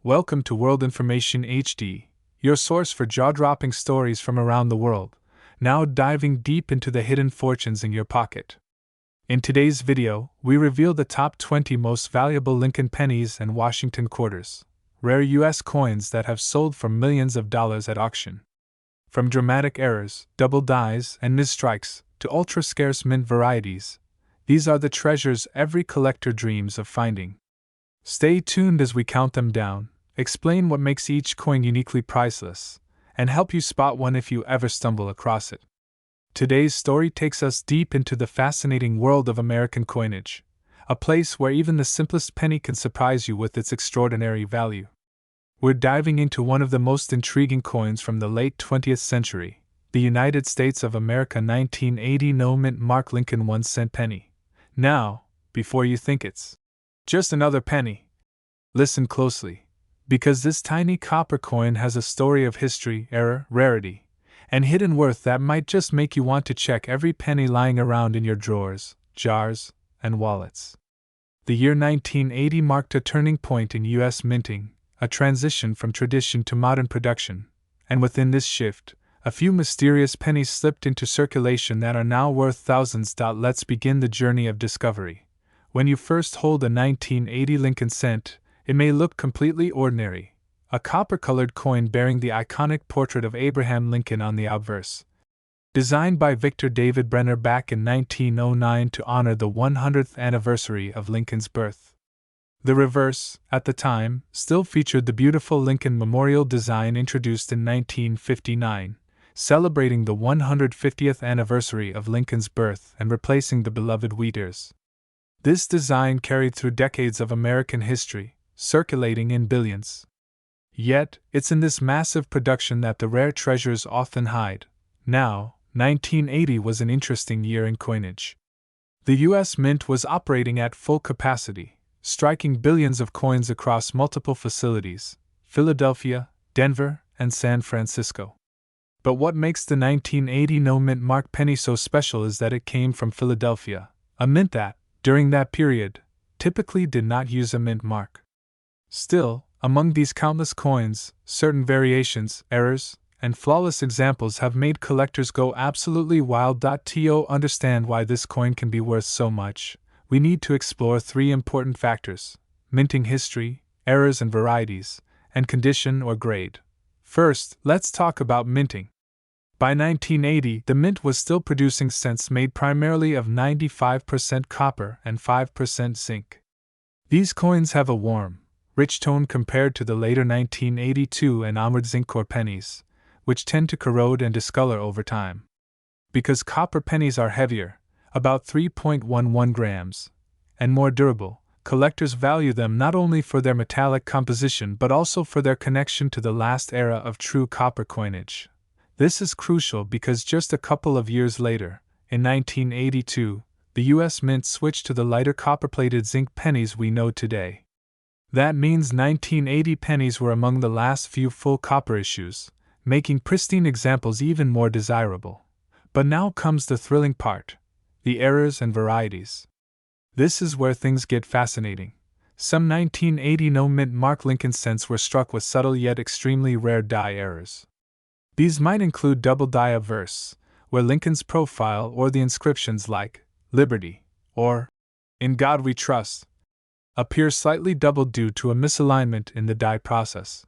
Welcome to World Information HD, your source for jaw-dropping stories from around the world, now diving deep into the hidden fortunes in your pocket. In today's video, we reveal the top 20 most valuable Lincoln pennies and Washington quarters, rare U.S. coins that have sold for millions of dollars at auction. From dramatic errors, double dies, and misstrikes, to ultra-scarce mint varieties, these are the treasures every collector dreams of finding. Stay tuned as we count them down, explain what makes each coin uniquely priceless, and help you spot one if you ever stumble across it. Today's story takes us deep into the fascinating world of American coinage, a place where even the simplest penny can surprise you with its extraordinary value. We're diving into one of the most intriguing coins from the late 20th century, the United States of America 1980 no-mint Mark Lincoln 1-cent penny. Now, before you think it's just another penny, listen closely, because this tiny copper coin has a story of history, error, rarity, and hidden worth that might just make you want to check every penny lying around in your drawers, jars, and wallets. The year 1980 marked a turning point in U.S. minting, a transition from tradition to modern production, and within this shift, a few mysterious pennies slipped into circulation that are now worth thousands. Let's begin the journey of discovery. When you first hold a 1980 Lincoln cent, it may look completely ordinary, a copper-colored coin bearing the iconic portrait of Abraham Lincoln on the obverse. Designed by Victor David Brenner back in 1909 to honor the 100th anniversary of Lincoln's birth. The reverse, at the time, still featured the beautiful Lincoln Memorial design introduced in 1959, celebrating the 150th anniversary of Lincoln's birth and replacing the beloved wheat ears. This design carried through decades of American history, circulating in billions. Yet, it's in this massive production that the rare treasures often hide. Now, 1980 was an interesting year in coinage. The U.S. Mint was operating at full capacity, striking billions of coins across multiple facilities: Philadelphia, Denver, and San Francisco. But what makes the 1980 no-mint Mark penny so special is that it came from Philadelphia, a mint that, during that period, typically did not use a mint mark. Still, among these countless coins, certain variations, errors, and flawless examples have made collectors go absolutely wild. To understand why this coin can be worth so much, we need to explore three important factors: minting history, errors and varieties, and condition or grade. First, let's talk about minting. By 1980, the mint was still producing cents made primarily of 95% copper and 5% zinc. These coins have a warm, rich tone compared to the later 1982 and onward zinc core pennies, which tend to corrode and discolor over time. Because copper pennies are heavier, about 3.11 grams, and more durable, collectors value them not only for their metallic composition but also for their connection to the last era of true copper coinage. This is crucial because just a couple of years later, in 1982, the U.S. Mint switched to the lighter copper-plated zinc pennies we know today. That means 1980 pennies were among the last few full copper issues, making pristine examples even more desirable. But now comes the thrilling part: the errors and varieties. This is where things get fascinating. Some 1980 no-mint Mark Lincoln cents were struck with subtle yet extremely rare die errors. These might include double die obverse, where Lincoln's profile or the inscriptions like "Liberty" or "In God We Trust" appear slightly doubled due to a misalignment in the die process.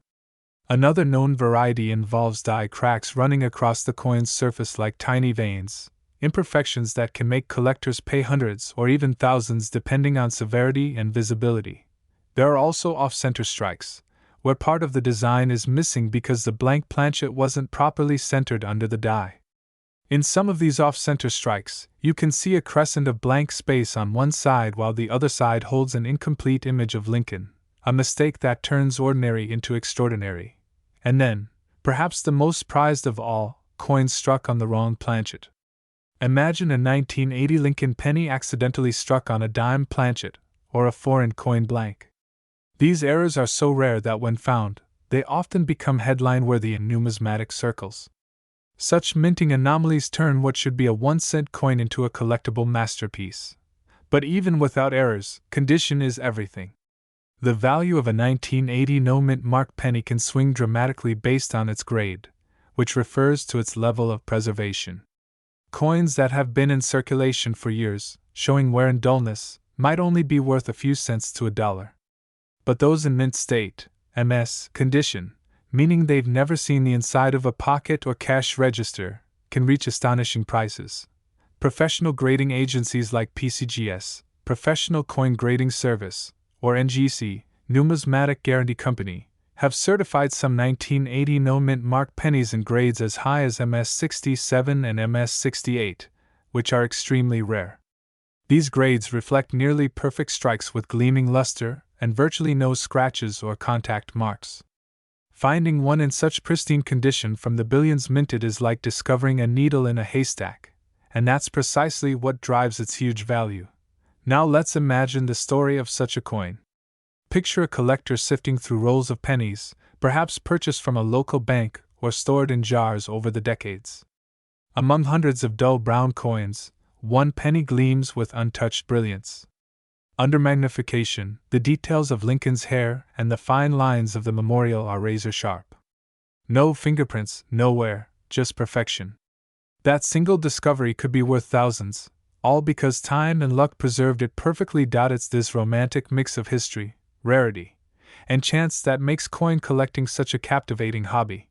Another known variety involves die cracks running across the coin's surface like tiny veins, imperfections that can make collectors pay hundreds or even thousands depending on severity and visibility. There are also off-center strikes, where part of the design is missing because the blank planchet wasn't properly centered under the die. In some of these off-center strikes, you can see a crescent of blank space on one side while the other side holds an incomplete image of Lincoln, a mistake that turns ordinary into extraordinary. And then, perhaps the most prized of all, coins struck on the wrong planchet. Imagine a 1980 Lincoln penny accidentally struck on a dime planchet, or a foreign coin blank. These errors are so rare that when found, they often become headline-worthy in numismatic circles. Such minting anomalies turn what should be a 1-cent coin into a collectible masterpiece. But even without errors, condition is everything. The value of a 1980 no-mint mark penny can swing dramatically based on its grade, which refers to its level of preservation. Coins that have been in circulation for years, showing wear and dullness, might only be worth a few cents to a dollar. But those in mint state, MS, condition, meaning they've never seen the inside of a pocket or cash register, can reach astonishing prices. Professional grading agencies like PCGS, Professional Coin Grading Service, or NGC, Numismatic Guarantee Company, have certified some 1980 no-mint mark pennies in grades as high as MS-67 and MS-68, which are extremely rare. These grades reflect nearly perfect strikes with gleaming luster and virtually no scratches or contact marks. Finding one in such pristine condition from the billions minted is like discovering a needle in a haystack, and that's precisely what drives its huge value. Now let's imagine the story of such a coin. Picture a collector sifting through rolls of pennies, perhaps purchased from a local bank or stored in jars over the decades. Among hundreds of dull brown coins, one penny gleams with untouched brilliance. Under magnification, the details of Lincoln's hair and the fine lines of the memorial are razor sharp. No fingerprints, no wear, just perfection. That single discovery could be worth thousands, all because time and luck preserved it perfectly. It's this romantic mix of history, rarity, and chance that makes coin collecting such a captivating hobby.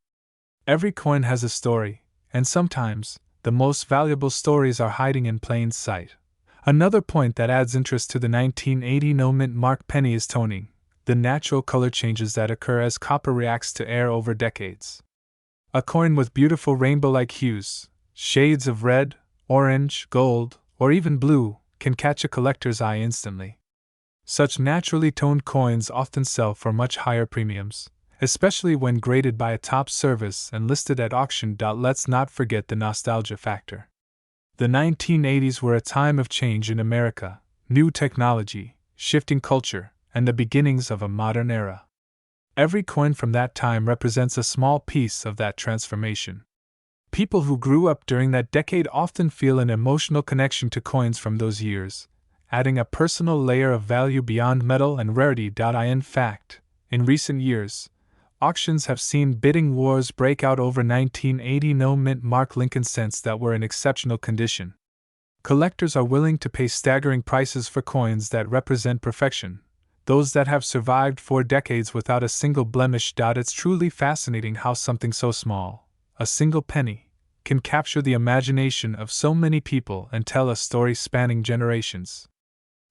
Every coin has a story, and sometimes, the most valuable stories are hiding in plain sight. Another point that adds interest to the 1980 no-mint mark penny is toning, the natural color changes that occur as copper reacts to air over decades. A coin with beautiful rainbow-like hues, shades of red, orange, gold, or even blue, can catch a collector's eye instantly. Such naturally toned coins often sell for much higher premiums, especially when graded by a top service and listed at auction. Let's not forget the nostalgia factor. The 1980s were a time of change in America, new technology, shifting culture, and the beginnings of a modern era. Every coin from that time represents a small piece of that transformation. People who grew up during that decade often feel an emotional connection to coins from those years, adding a personal layer of value beyond metal and rarity. In fact, in recent years, auctions have seen bidding wars break out over 1980 no-mint mark Lincoln cents that were in exceptional condition. Collectors are willing to pay staggering prices for coins that represent perfection, those that have survived 4 decades without a single blemish. It's truly fascinating how something so small, a single penny, can capture the imagination of so many people and tell a story spanning generations.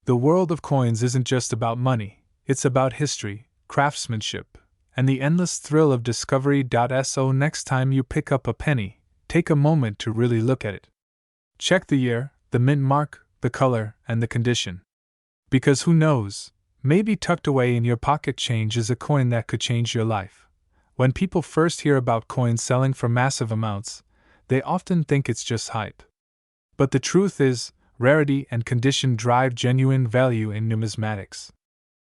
The world of coins isn't just about money, it's about history, craftsmanship, and the endless thrill of discovery. So next time you pick up a penny, take a moment to really look at it. Check the year, the mint mark, the color, and the condition. Because who knows, maybe tucked away in your pocket change is a coin that could change your life. When people first hear about coins selling for massive amounts, they often think it's just hype. But the truth is, rarity and condition drive genuine value in numismatics.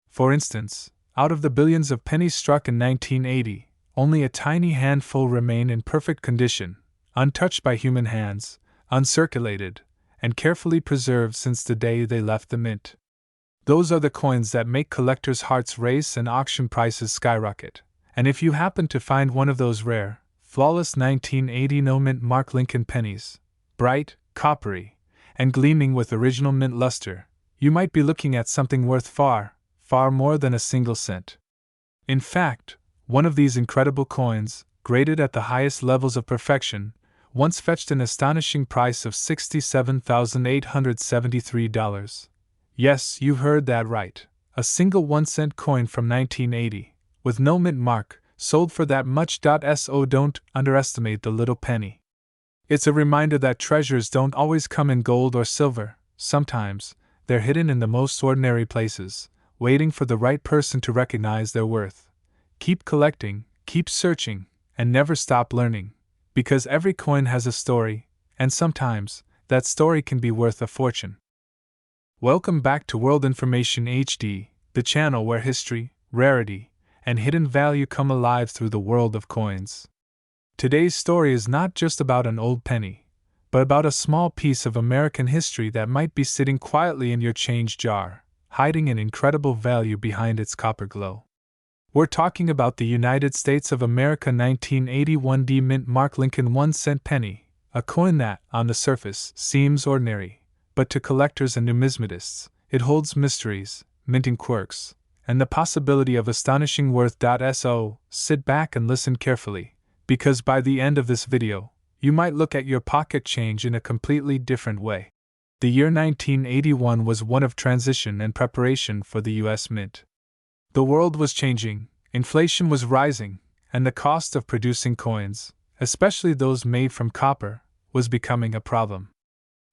For instance, out of the billions of pennies struck in 1980, only a tiny handful remain in perfect condition, untouched by human hands, uncirculated, and carefully preserved since the day they left the mint. Those are the coins that make collectors' hearts race and auction prices skyrocket. And if you happen to find one of those rare, flawless 1980 no-mint mark Lincoln pennies, bright, coppery, and gleaming with original mint luster, you might be looking at something worth far more than a single cent. In fact, one of these incredible coins, graded at the highest levels of perfection, once fetched an astonishing price of $67,873. Yes, you heard that right. A single 1-cent coin from 1980, with no mint mark, sold for that much. So don't underestimate the little penny. It's a reminder that treasures don't always come in gold or silver. Sometimes, they're hidden in the most ordinary places, waiting for the right person to recognize their worth. Keep collecting, keep searching, and never stop learning, because every coin has a story, and sometimes, that story can be worth a fortune. Welcome back to World Information HD, the channel where history, rarity, and hidden value come alive through the world of coins. Today's story is not just about an old penny, but about a small piece of American history that might be sitting quietly in your change jar, hiding an incredible value behind its copper glow. We're talking about the United States of America 1981 D Mint Mark Lincoln 1-cent penny, a coin that, on the surface, seems ordinary, but to collectors and numismatists, it holds mysteries, minting quirks, and the possibility of astonishing worth. So, sit back and listen carefully, because by the end of this video, you might look at your pocket change in a completely different way. The year 1981 was one of transition and preparation for the U.S. Mint. The world was changing, inflation was rising, and the cost of producing coins, especially those made from copper, was becoming a problem.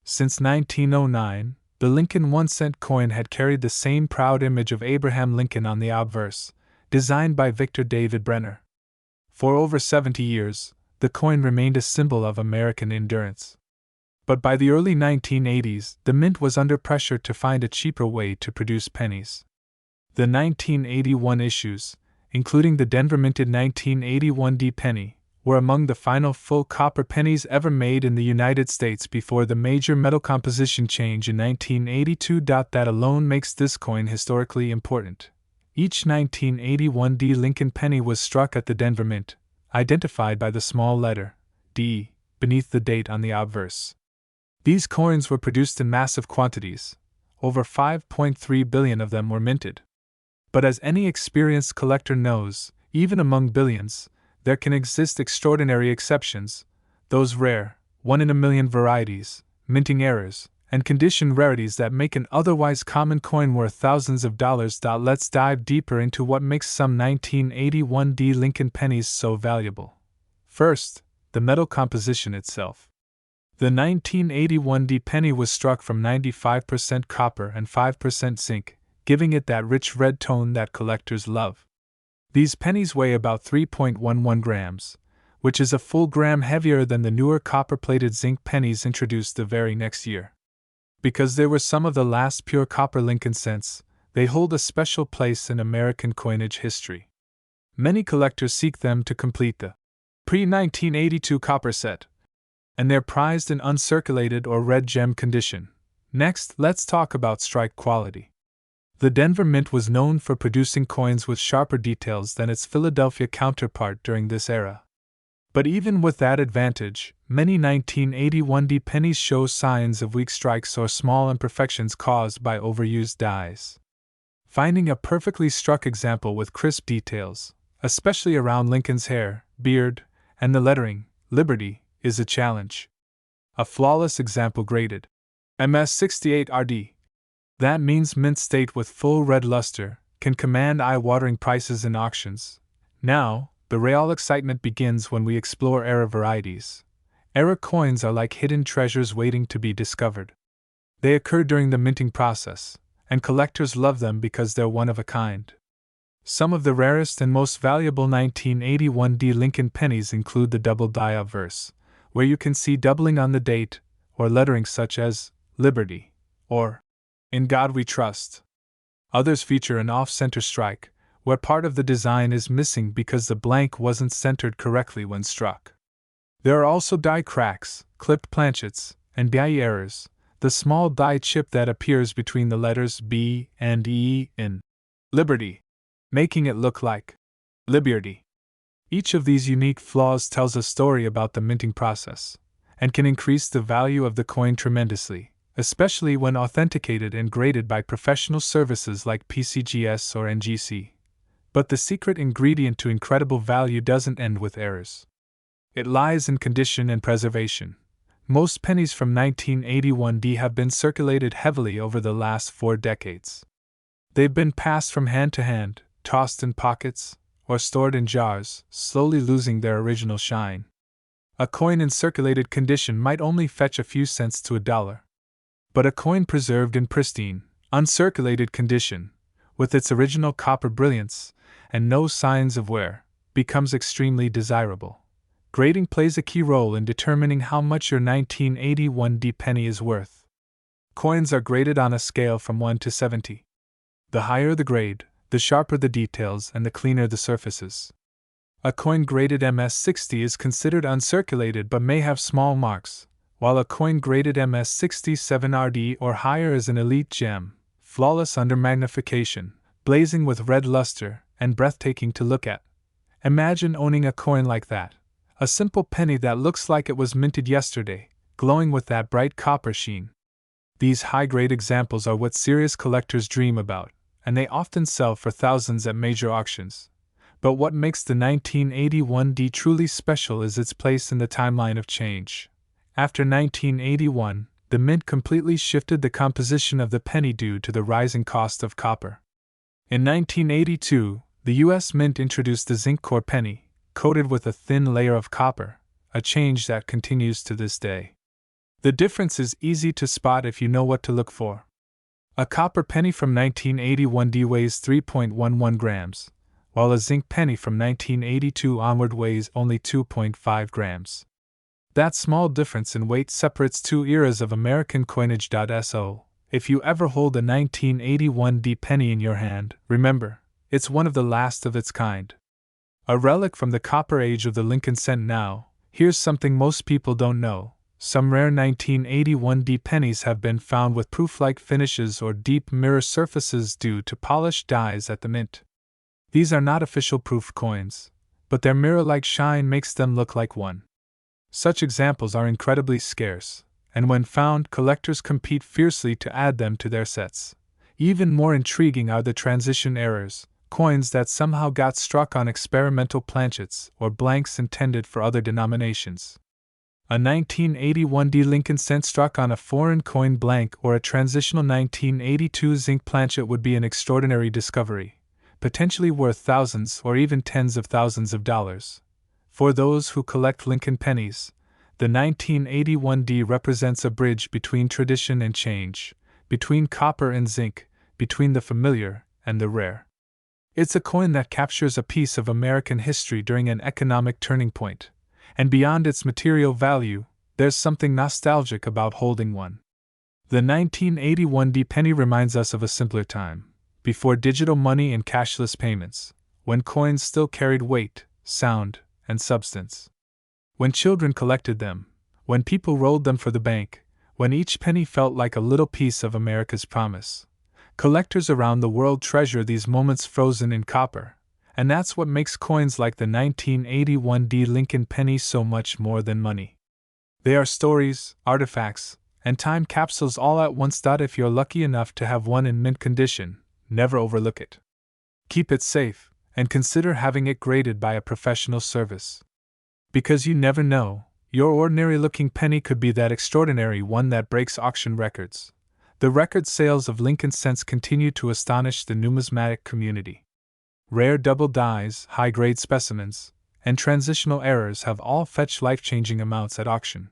Since 1909, the Lincoln 1-cent coin had carried the same proud image of Abraham Lincoln on the obverse, designed by Victor David Brenner. For over 70 years, the coin remained a symbol of American endurance. But by the early 1980s, the Mint was under pressure to find a cheaper way to produce pennies. The 1981 issues, including the Denver minted 1981 D penny, were among the final full copper pennies ever made in the United States before the major metal composition change in 1982. That alone makes this coin historically important. Each 1981 D Lincoln penny was struck at the Denver Mint, identified by the small letter D beneath the date on the obverse. These coins were produced in massive quantities. Over 5.3 billion of them were minted. But as any experienced collector knows, even among billions, there can exist extraordinary exceptions, those rare, 1 in a million varieties, minting errors, and condition rarities that make an otherwise common coin worth thousands of dollars. Let's dive deeper into what makes some 1981 D Lincoln pennies so valuable. First, the metal composition itself. The 1981 D penny was struck from 95% copper and 5% zinc, giving it that rich red tone that collectors love. These pennies weigh about 3.11 grams, which is a full gram heavier than the newer copper-plated zinc pennies introduced the very next year. Because they were some of the last pure copper Lincoln cents, they hold a special place in American coinage history. Many collectors seek them to complete the pre-1982 copper set, and they're prized in uncirculated or red gem condition. Next, let's talk about strike quality. The Denver Mint was known for producing coins with sharper details than its Philadelphia counterpart during this era. But even with that advantage, many 1981 D pennies show signs of weak strikes or small imperfections caused by overused dies. Finding a perfectly struck example with crisp details, especially around Lincoln's hair, beard, and the lettering, Liberty, is a challenge. A flawless example graded MS68 RD. That means mint state with full red luster, can command eye-watering prices in auctions. Now, the real excitement begins when we explore error varieties. Error coins are like hidden treasures waiting to be discovered. They occur during the minting process, and collectors love them because they're one of a kind. Some of the rarest and most valuable 1981 D Lincoln pennies include the double die obverse, where you can see doubling on the date, or lettering such as Liberty, or In God We Trust. Others feature an off-center strike, where part of the design is missing because the blank wasn't centered correctly when struck. There are also die cracks, clipped planchets, and die errors, the small die chip that appears between the letters B and E in Liberty, making it look like Liberty. Each of these unique flaws tells a story about the minting process, and can increase the value of the coin tremendously, especially when authenticated and graded by professional services like PCGS or NGC. But the secret ingredient to incredible value doesn't end with errors. It lies in condition and preservation. Most pennies from 1981 D have been circulated heavily over the last 4 decades. They've been passed from hand to hand, tossed in pockets, or stored in jars, slowly losing their original shine. A coin in circulated condition might only fetch a few cents to $1. But a coin preserved in pristine, uncirculated condition, with its original copper brilliance, and no signs of wear, becomes extremely desirable. Grading plays a key role in determining how much your 1981 D penny is worth. Coins are graded on a scale from 1 to 70. The higher the grade, the sharper the details and the cleaner the surfaces. A coin graded MS60 is considered uncirculated but may have small marks, while a coin graded MS67 RD or higher is an elite gem, flawless under magnification, blazing with red luster, and breathtaking to look at. Imagine owning a coin like that. A simple penny that looks like it was minted yesterday, glowing with that bright copper sheen. These high-grade examples are what serious collectors dream about, and they often sell for thousands at major auctions. But what makes the 1981D truly special is its place in the timeline of change. After 1981, the mint completely shifted the composition of the penny due to the rising cost of copper. In 1982, the U.S. Mint introduced the zinc core penny, coated with a thin layer of copper, a change that continues to this day. The difference is easy to spot if you know what to look for. A copper penny from 1981D weighs 3.11 grams, while a zinc penny from 1982 onward weighs only 2.5 grams. That small difference in weight separates two eras of American coinage. So, if you ever hold a 1981D penny in your hand, remember, it's one of the last of its kind. A relic from the copper age of the Lincoln cent. Now, here's something most people don't know. Some rare 1981D pennies have been found with proof-like finishes or deep mirror surfaces due to polished dies at the mint. These are not official proof coins, but their mirror-like shine makes them look like one. Such examples are incredibly scarce, and when found, collectors compete fiercely to add them to their sets. Even more intriguing are the transition errors, coins that somehow got struck on experimental planchets or blanks intended for other denominations. A 1981D Lincoln cent struck on a foreign coin blank or a transitional 1982 zinc planchet would be an extraordinary discovery, potentially worth thousands or even tens of thousands of dollars. For those who collect Lincoln pennies, the 1981D represents a bridge between tradition and change, between copper and zinc, between the familiar and the rare. It's a coin that captures a piece of American history during an economic turning point, and beyond its material value, there's something nostalgic about holding one. The 1981D penny reminds us of a simpler time, before digital money and cashless payments, when coins still carried weight, sound, and substance. When children collected them, when people rolled them for the bank, when each penny felt like a little piece of America's promise. Collectors around the world treasure these moments frozen in copper, and that's what makes coins like the 1981D Lincoln penny so much more than money. They are stories, artifacts, and time capsules all at once. If you're lucky enough to have one in mint condition, never overlook it. Keep it safe, and consider having it graded by a professional service. Because you never know, your ordinary-looking penny could be that extraordinary one that breaks auction records. The record sales of Lincoln cents continue to astonish the numismatic community. Rare double dies, high-grade specimens, and transitional errors have all fetched life-changing amounts at auction.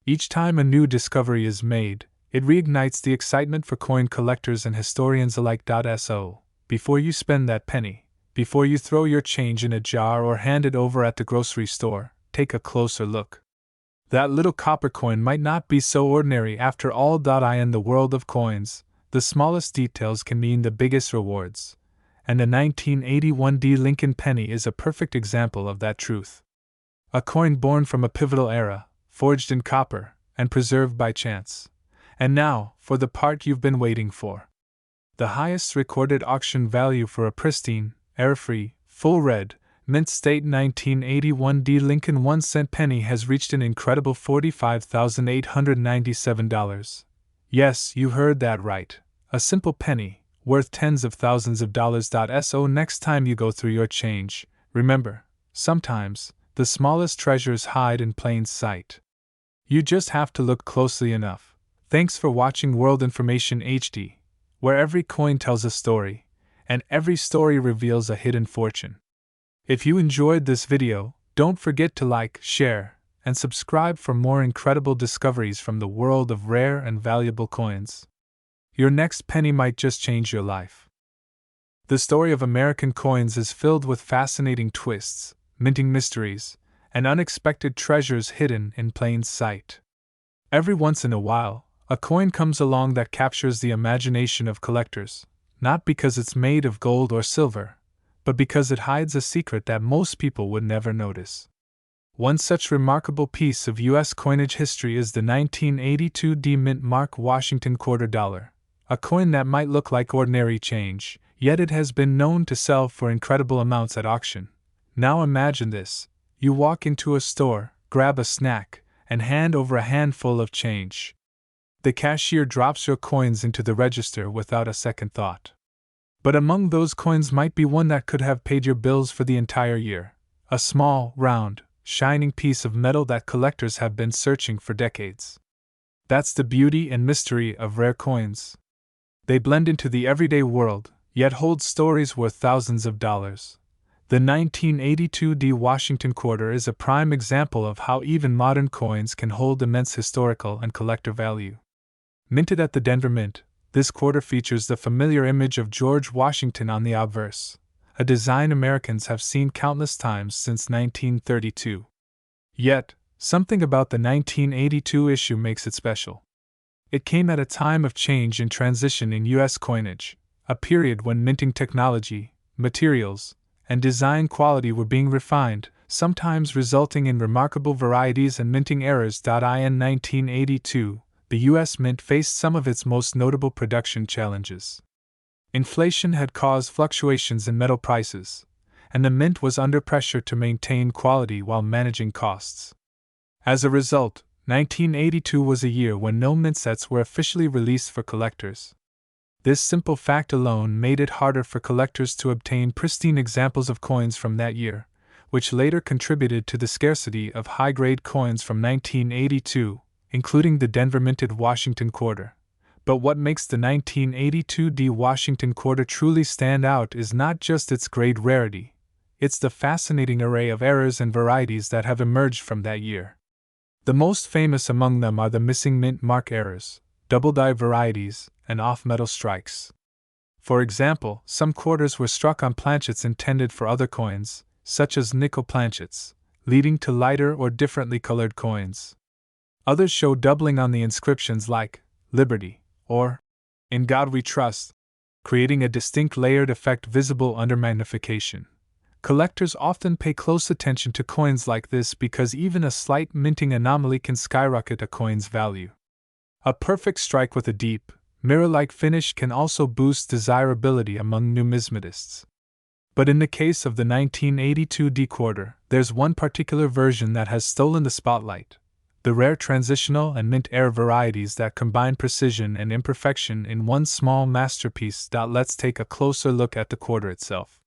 Each time a new discovery is made, it reignites the excitement for coin collectors and historians alike. So, before you spend that penny, before you throw your change in a jar or hand it over at the grocery store, take a closer look. That little copper coin might not be so ordinary after all. In the world of coins, the smallest details can mean the biggest rewards, and the 1981D Lincoln penny is a perfect example of that truth. A coin born from a pivotal era, forged in copper, and preserved by chance. And now, for the part you've been waiting for. The highest recorded auction value for a pristine, error-free, full red, mint state 1981D Lincoln 1 cent penny has reached an incredible $45,897. Yes, you heard that right. A simple penny, worth tens of thousands of dollars. So next time you go through your change, remember, sometimes, the smallest treasures hide in plain sight. You just have to look closely enough. Thanks for watching World Information HD, where every coin tells a story, and every story reveals a hidden fortune. If you enjoyed this video, don't forget to like, share, and subscribe for more incredible discoveries from the world of rare and valuable coins. Your next penny might just change your life. The story of American coins is filled with fascinating twists, minting mysteries, and unexpected treasures hidden in plain sight. Every once in a while, a coin comes along that captures the imagination of collectors, not because it's made of gold or silver, but because it hides a secret that most people would never notice. One such remarkable piece of U.S. coinage history is the 1982D Mint Mark Washington $quarter, a coin that might look like ordinary change, yet it has been known to sell for incredible amounts at auction. Now imagine this: you walk into a store, grab a snack, and hand over a handful of change. The cashier drops your coins into the register without a second thought. But among those coins might be one that could have paid your bills for the entire year. A small, round, shining piece of metal that collectors have been searching for decades. That's the beauty and mystery of rare coins. They blend into the everyday world, yet hold stories worth thousands of dollars. The 1982 D Washington quarter is a prime example of how even modern coins can hold immense historical and collector value. Minted at the Denver Mint, this quarter features the familiar image of George Washington on the obverse, a design Americans have seen countless times since 1932. Yet, something about the 1982 issue makes it special. It came at a time of change and transition in U.S. coinage, a period when minting technology, materials, and design quality were being refined, sometimes resulting in remarkable varieties and minting errors. In 1982, the U.S. Mint faced some of its most notable production challenges. Inflation had caused fluctuations in metal prices, and the Mint was under pressure to maintain quality while managing costs. As a result, 1982 was a year when no mint sets were officially released for collectors. This simple fact alone made it harder for collectors to obtain pristine examples of coins from that year, which later contributed to the scarcity of high-grade coins from 1982, including the Denver minted Washington quarter. But what makes the 1982 D Washington quarter truly stand out is not just its grade rarity, it's the fascinating array of errors and varieties that have emerged from that year. The most famous among them are the missing mint mark errors, double die varieties, and off-metal strikes. For example, some quarters were struck on planchets intended for other coins, such as nickel planchets, leading to lighter or differently colored coins. Others show doubling on the inscriptions like Liberty or In God We Trust, creating a distinct layered effect visible under magnification. Collectors often pay close attention to coins like this because even a slight minting anomaly can skyrocket a coin's value. A perfect strike with a deep, mirror-like finish can also boost desirability among numismatists. But in the case of the 1982 D quarter, there's one particular version that has stolen the spotlight: the rare transitional and mint error varieties that combine precision and imperfection in one small masterpiece. Let's take a closer look at the quarter itself.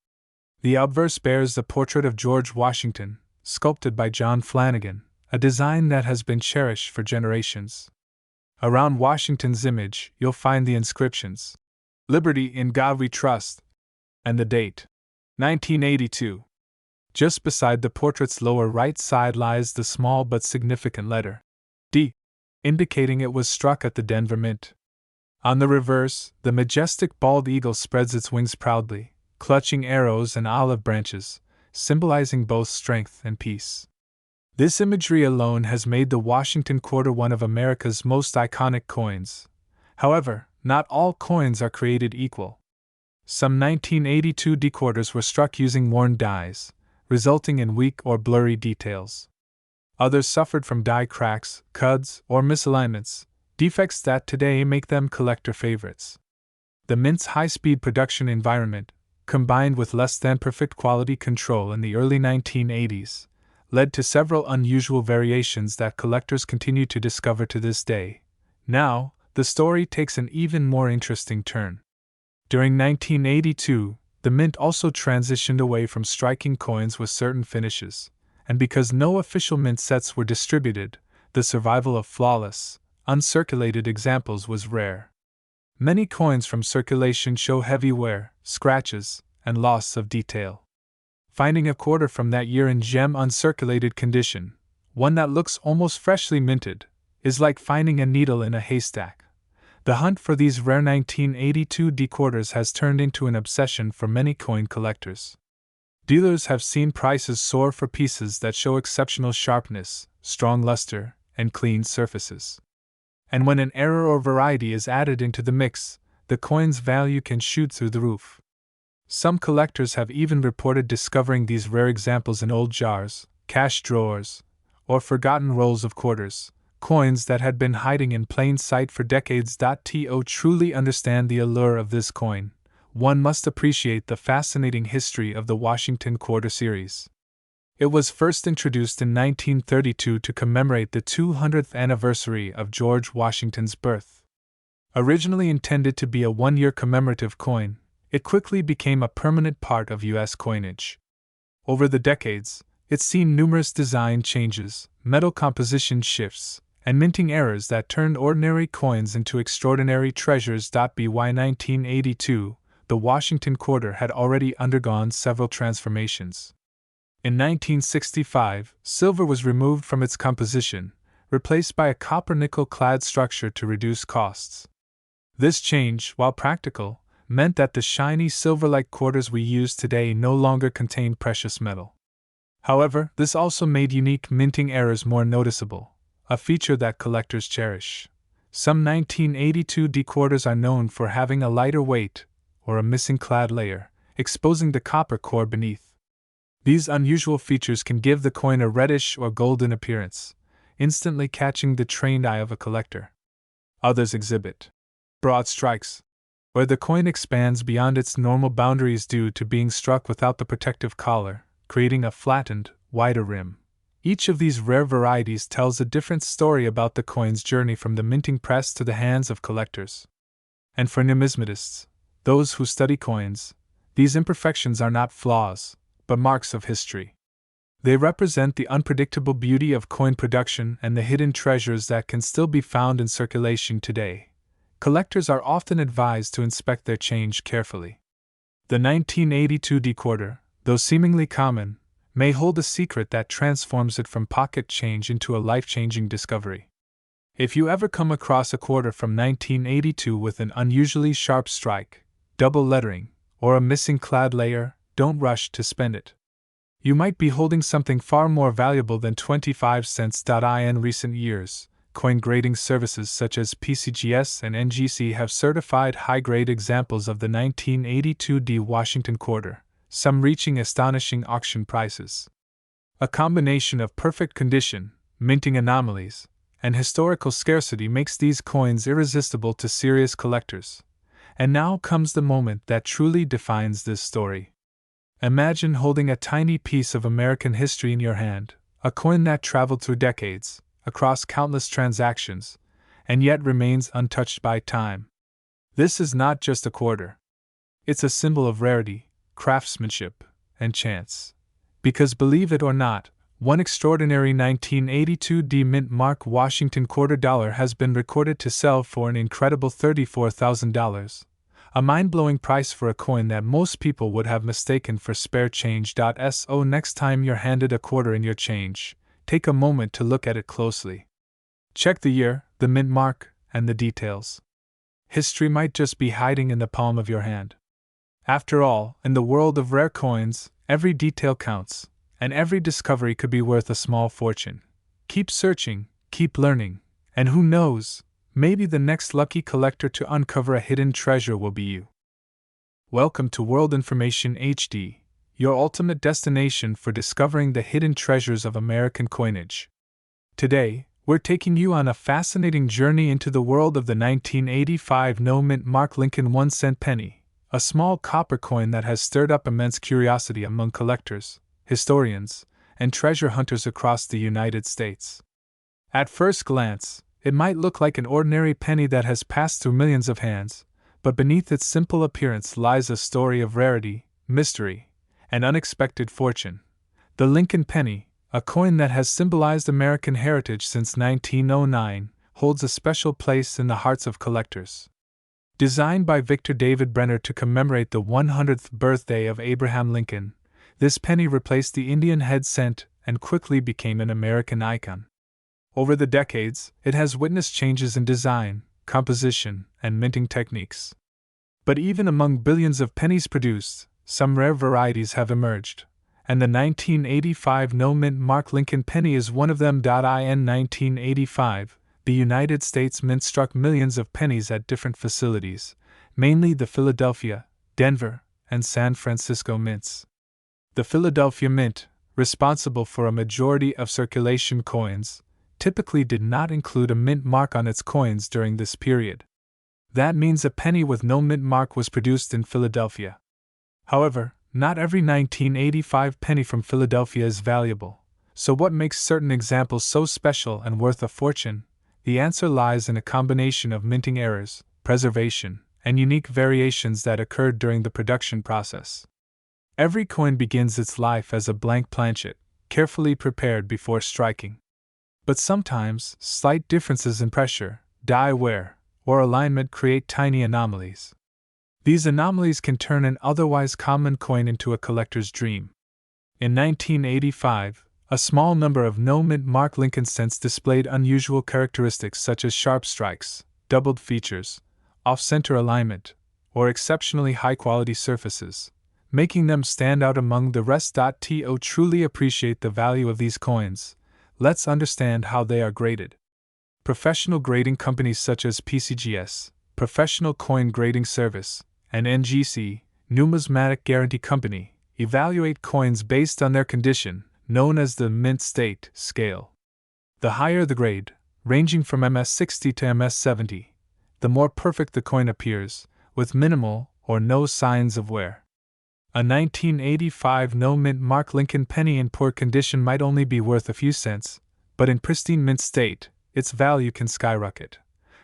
The obverse bears the portrait of George Washington, sculpted by John Flanagan, a design that has been cherished for generations. Around Washington's image, you'll find the inscriptions, Liberty, in God We Trust, and the date, 1982. Just beside the portrait's lower right side lies the small but significant letter D, indicating it was struck at the Denver Mint. On the reverse, the majestic bald eagle spreads its wings proudly, clutching arrows and olive branches, symbolizing both strength and peace. This imagery alone has made the Washington quarter one of America's most iconic coins. However, not all coins are created equal. Some 1982 D quarters were struck using worn dies, resulting in weak or blurry details. Others suffered from die cracks, cuds, or misalignments, defects that today make them collector favorites. The Mint's high-speed production environment, combined with less-than-perfect quality control in the early 1980s, led to several unusual variations that collectors continue to discover to this day. Now, the story takes an even more interesting turn. During 1982, the Mint also transitioned away from striking coins with certain finishes, and because no official mint sets were distributed, the survival of flawless, uncirculated examples was rare. Many coins from circulation show heavy wear, scratches, and loss of detail. Finding a quarter from that year in gem uncirculated condition, one that looks almost freshly minted, is like finding a needle in a haystack. The hunt for these rare 1982 D quarters has turned into an obsession for many coin collectors. Dealers have seen prices soar for pieces that show exceptional sharpness, strong luster, and clean surfaces. And when an error or variety is added into the mix, the coin's value can shoot through the roof. Some collectors have even reported discovering these rare examples in old jars, cash drawers, or forgotten rolls of quarters, coins that had been hiding in plain sight for decades. To truly understand the allure of this coin, one must appreciate the fascinating history of the Washington Quarter series. It was first introduced in 1932 to commemorate the 200th anniversary of George Washington's birth. Originally intended to be a one-year commemorative coin, it quickly became a permanent part of U.S. coinage. Over the decades, it's seen numerous design changes, metal composition shifts, and minting errors that turned ordinary coins into extraordinary treasures. By 1982, the Washington Quarter had already undergone several transformations. In 1965, silver was removed from its composition, replaced by a copper-nickel-clad structure to reduce costs. This change, while practical, meant that the shiny silver-like quarters we use today no longer contain precious metal. However, this also made unique minting errors more noticeable, a feature that collectors cherish. Some 1982 quarters are known for having a lighter weight, or a missing clad layer, exposing the copper core beneath. These unusual features can give the coin a reddish or golden appearance, instantly catching the trained eye of a collector. Others exhibit broad strikes, where the coin expands beyond its normal boundaries due to being struck without the protective collar, creating a flattened, wider rim. Each of these rare varieties tells a different story about the coin's journey from the minting press to the hands of collectors. And for numismatists, those who study coins, these imperfections are not flaws, but marks of history. They represent the unpredictable beauty of coin production and the hidden treasures that can still be found in circulation today. Collectors are often advised to inspect their change carefully. The 1982 quarter, though seemingly common, may hold a secret that transforms it from pocket change into a life-changing discovery. If you ever come across a quarter from 1982 with an unusually sharp strike, double lettering, or a missing clad layer, don't rush to spend it. You might be holding something far more valuable than 25 cents. In recent years, coin grading services such as PCGS and NGC have certified high-grade examples of the 1982 Washington Quarter, some reaching astonishing auction prices. A combination of perfect condition, minting anomalies, and historical scarcity makes these coins irresistible to serious collectors. And now comes the moment that truly defines this story. Imagine holding a tiny piece of American history in your hand, a coin that traveled through decades, across countless transactions, and yet remains untouched by time. This is not just a quarter. It's a symbol of rarity, craftsmanship, and chance. Because believe it or not, one extraordinary 1982 mint mark Washington quarter dollar has been recorded to sell for an incredible $34,000. A mind-blowing price for a coin that most people would have mistaken for spare change. So next time you're handed a quarter in your change, take a moment to look at it closely. Check the year, the mint mark, and the details. History might just be hiding in the palm of your hand. After all, in the world of rare coins, every detail counts, and every discovery could be worth a small fortune. Keep searching, keep learning, and who knows, maybe the next lucky collector to uncover a hidden treasure will be you. Welcome to World Information HD, your ultimate destination for discovering the hidden treasures of American coinage. Today, we're taking you on a fascinating journey into the world of the 1985 no-mint mark Lincoln 1-cent penny, a small copper coin that has stirred up immense curiosity among collectors, historians, and treasure hunters across the United States. At first glance, it might look like an ordinary penny that has passed through millions of hands, but beneath its simple appearance lies a story of rarity, mystery, and unexpected fortune. The Lincoln penny, a coin that has symbolized American heritage since 1909, holds a special place in the hearts of collectors. Designed by Victor David Brenner to commemorate the 100th birthday of Abraham Lincoln, this penny replaced the Indian head cent and quickly became an American icon. Over the decades, it has witnessed changes in design, composition, and minting techniques. But even among billions of pennies produced, some rare varieties have emerged, and the 1985 no-mint mark Lincoln penny is one of them. In 1985, the United States Mint struck millions of pennies at different facilities, mainly the Philadelphia, Denver, and San Francisco mints. The Philadelphia Mint, responsible for a majority of circulation coins, typically did not include a mint mark on its coins during this period. That means a penny with no mint mark was produced in Philadelphia. However, not every 1985 penny from Philadelphia is valuable. So what makes certain examples so special and worth a fortune? The answer lies in a combination of minting errors, preservation, and unique variations that occurred during the production process. Every coin begins its life as a blank planchet, carefully prepared before striking. But sometimes, slight differences in pressure, die wear, or alignment create tiny anomalies. These anomalies can turn an otherwise common coin into a collector's dream. In 1985, a small number of no-mint mark Lincoln cents displayed unusual characteristics such as sharp strikes, doubled features, off-center alignment, or exceptionally high-quality surfaces, making them stand out among the rest. To truly appreciate the value of these coins, let's understand how they are graded. Professional grading companies such as PCGS, Professional Coin Grading Service, and NGC, Numismatic Guarantee Company, evaluate coins based on their condition, known as the mint state scale. The higher the grade, ranging from MS60 to MS70, the more perfect the coin appears, with minimal or no signs of wear. A 1985 no-mint mark Lincoln penny in poor condition might only be worth a few cents, but in pristine mint state, its value can skyrocket.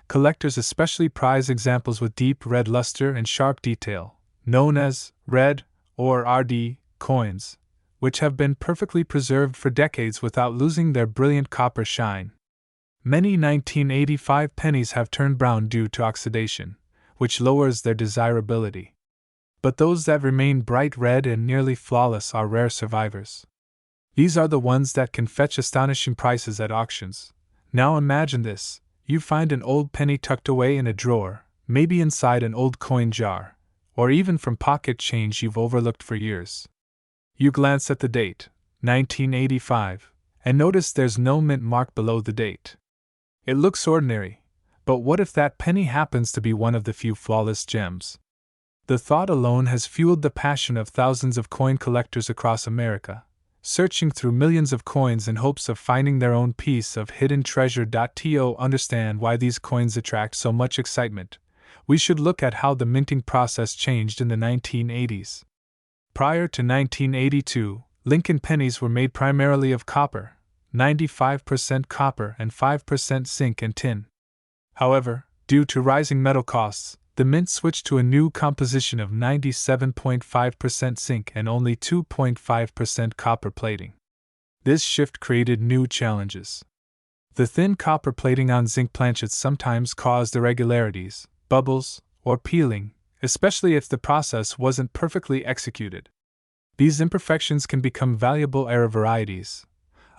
Collectors especially prize examples with deep red luster and sharp detail, known as red or RD coins, which have been perfectly preserved for decades without losing their brilliant copper shine. Many 1985 pennies have turned brown due to oxidation, which lowers their desirability. But those that remain bright red and nearly flawless are rare survivors. These are the ones that can fetch astonishing prices at auctions. Now imagine this: you find an old penny tucked away in a drawer, maybe inside an old coin jar, or even from pocket change you've overlooked for years. You glance at the date, 1985, and notice there's no mint mark below the date. It looks ordinary, but what if that penny happens to be one of the few flawless gems? The thought alone has fueled the passion of thousands of coin collectors across America, searching through millions of coins in hopes of finding their own piece of hidden treasure. To understand why these coins attract so much excitement, we should look at how the minting process changed in the 1980s. Prior to 1982, Lincoln pennies were made primarily of copper, 95% copper and 5% zinc and tin. However, due to rising metal costs, the mint switched to a new composition of 97.5% zinc and only 2.5% copper plating. This shift created new challenges. The thin copper plating on zinc planchets sometimes caused irregularities, bubbles, or peeling, especially if the process wasn't perfectly executed. These imperfections can become valuable error varieties.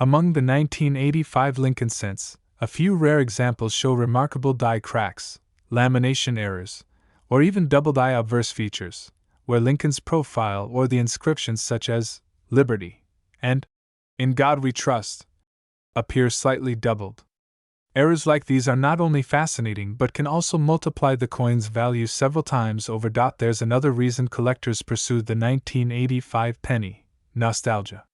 Among the 1985 Lincoln cents, a few rare examples show remarkable die cracks, lamination errors, or even double die obverse features, where Lincoln's profile or the inscriptions such as Liberty and In God We Trust appear slightly doubled. Errors like these are not only fascinating but can also multiply the coin's value several times over. There's another reason collectors pursued the 1985 penny: nostalgia.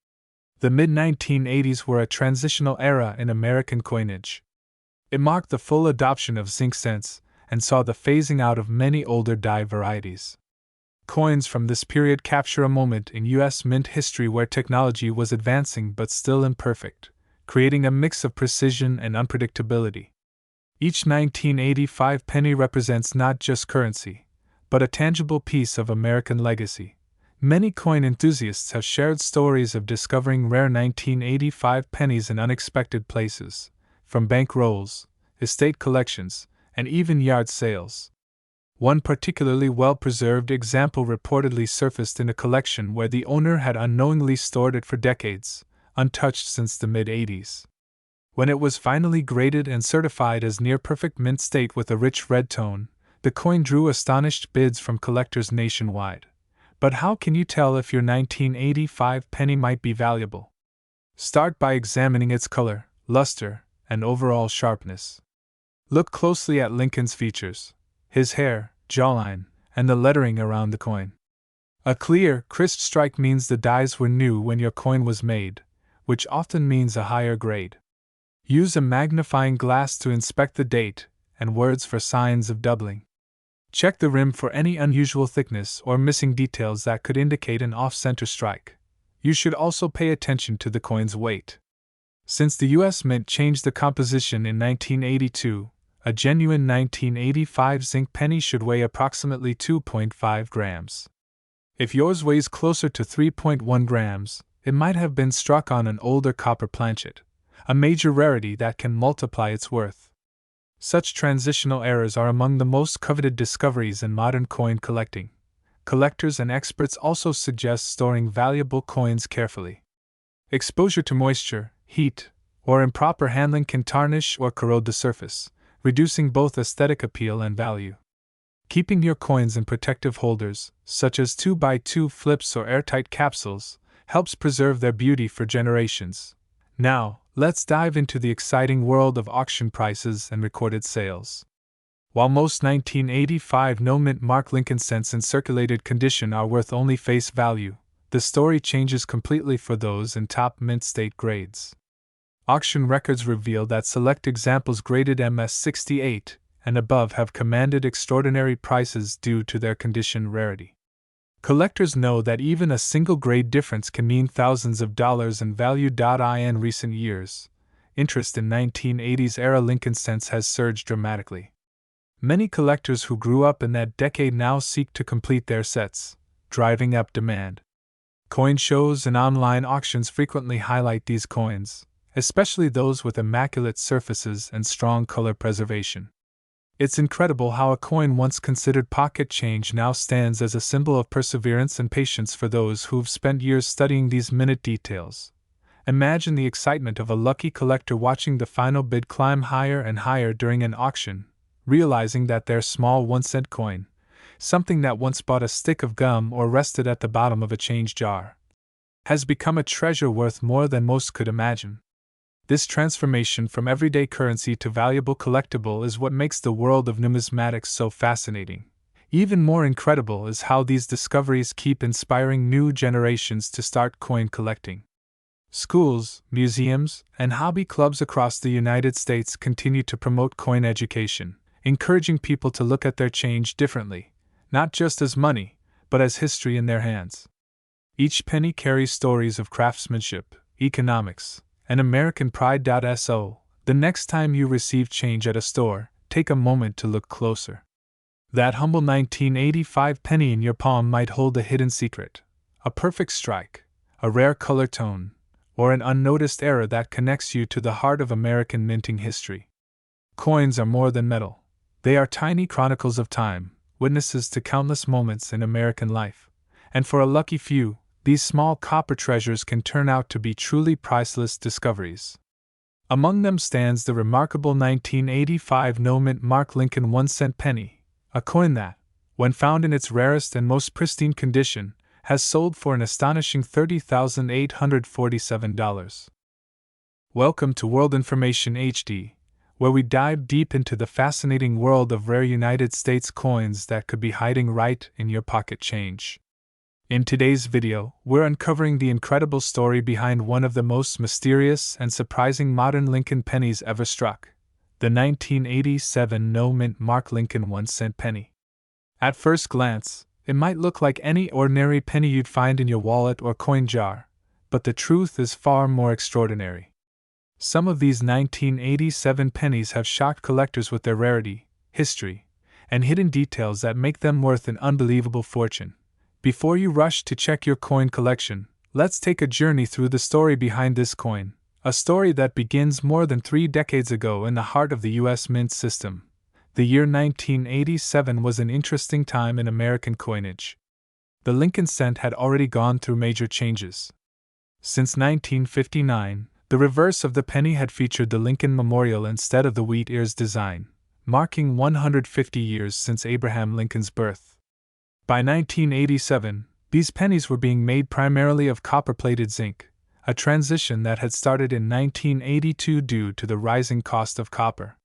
The mid-1980s were a transitional era in American coinage. It marked the full adoption of zinc cents and saw the phasing out of many older die varieties. Coins from this period capture a moment in U.S. mint history where technology was advancing but still imperfect, creating a mix of precision and unpredictability. Each 1985 penny represents not just currency, but a tangible piece of American legacy. Many coin enthusiasts have shared stories of discovering rare 1985 pennies in unexpected places, from bank rolls, estate collections, and even yard sales. One particularly well-preserved example reportedly surfaced in a collection where the owner had unknowingly stored it for decades, untouched since the mid-80s. When it was finally graded and certified as near-perfect mint state with a rich red tone, the coin drew astonished bids from collectors nationwide. But how can you tell if your 1985 penny might be valuable? Start by examining its color, luster, and overall sharpness. Look closely at Lincoln's features: his hair, jawline, and the lettering around the coin. A clear, crisp strike means the dies were new when your coin was made, which often means a higher grade. Use a magnifying glass to inspect the date and words for signs of doubling. Check the rim for any unusual thickness or missing details that could indicate an off-center strike. You should also pay attention to the coin's weight. Since the U.S. Mint changed the composition in 1982, a genuine 1985 zinc penny should weigh approximately 2.5 grams. If yours weighs closer to 3.1 grams, it might have been struck on an older copper planchet, a major rarity that can multiply its worth. Such transitional errors are among the most coveted discoveries in modern coin collecting. Collectors and experts also suggest storing valuable coins carefully. Exposure to moisture, heat, or improper handling can tarnish or corrode the surface, reducing both aesthetic appeal and value. Keeping your coins in protective holders, such as 2x2 flips or airtight capsules, helps preserve their beauty for generations. Now, let's dive into the exciting world of auction prices and recorded sales. While most 1985 no-mint Mark Lincoln cents in circulated condition are worth only face value, the story changes completely for those in top mint state grades. Auction records reveal that select examples graded MS-68 and above have commanded extraordinary prices due to their condition rarity. Collectors know that even a single grade difference can mean thousands of dollars in value. In recent years, interest in 1980s era Lincoln cents has surged dramatically. Many collectors who grew up in that decade now seek to complete their sets, driving up demand. Coin shows and online auctions frequently highlight these coins, especially those with immaculate surfaces and strong color preservation. It's incredible how a coin once considered pocket change now stands as a symbol of perseverance and patience for those who've spent years studying these minute details. Imagine the excitement of a lucky collector watching the final bid climb higher and higher during an auction, realizing that their small 1-cent coin, something that once bought a stick of gum or rested at the bottom of a change jar, has become a treasure worth more than most could imagine. This transformation from everyday currency to valuable collectible is what makes the world of numismatics so fascinating. Even more incredible is how these discoveries keep inspiring new generations to start coin collecting. Schools, museums, and hobby clubs across the United States continue to promote coin education, encouraging people to look at their change differently, not just as money, but as history in their hands. Each penny carries stories of craftsmanship, economics, and American pride. So, the next time you receive change at a store, take a moment to look closer. That humble 1985 penny in your palm might hold a hidden secret, a perfect strike, a rare color tone, or an unnoticed error that connects you to the heart of American minting history. Coins are more than metal. They are tiny chronicles of time, witnesses to countless moments in American life. And for a lucky few, these small copper treasures can turn out to be truly priceless discoveries. Among them stands the remarkable 1985 no-mint Mark Lincoln 1-cent penny, a coin that, when found in its rarest and most pristine condition, has sold for an astonishing $30,847. Welcome to World Information HD, where we dive deep into the fascinating world of rare United States coins that could be hiding right in your pocket change. In today's video, we're uncovering the incredible story behind one of the most mysterious and surprising modern Lincoln pennies ever struck, the 1987 no-mint Mark Lincoln 1-cent penny. At first glance, it might look like any ordinary penny you'd find in your wallet or coin jar, but the truth is far more extraordinary. Some of these 1987 pennies have shocked collectors with their rarity, history, and hidden details that make them worth an unbelievable fortune. Before you rush to check your coin collection, let's take a journey through the story behind this coin, a story that begins more than 3 decades ago in the heart of the U.S. Mint system. The year 1987 was an interesting time in American coinage. The Lincoln cent had already gone through major changes. Since 1959, the reverse of the penny had featured the Lincoln Memorial instead of the wheat ears design, marking 150 years since Abraham Lincoln's birth. By 1987, these pennies were being made primarily of copper-plated zinc, a transition that had started in 1982 due to the rising cost of copper.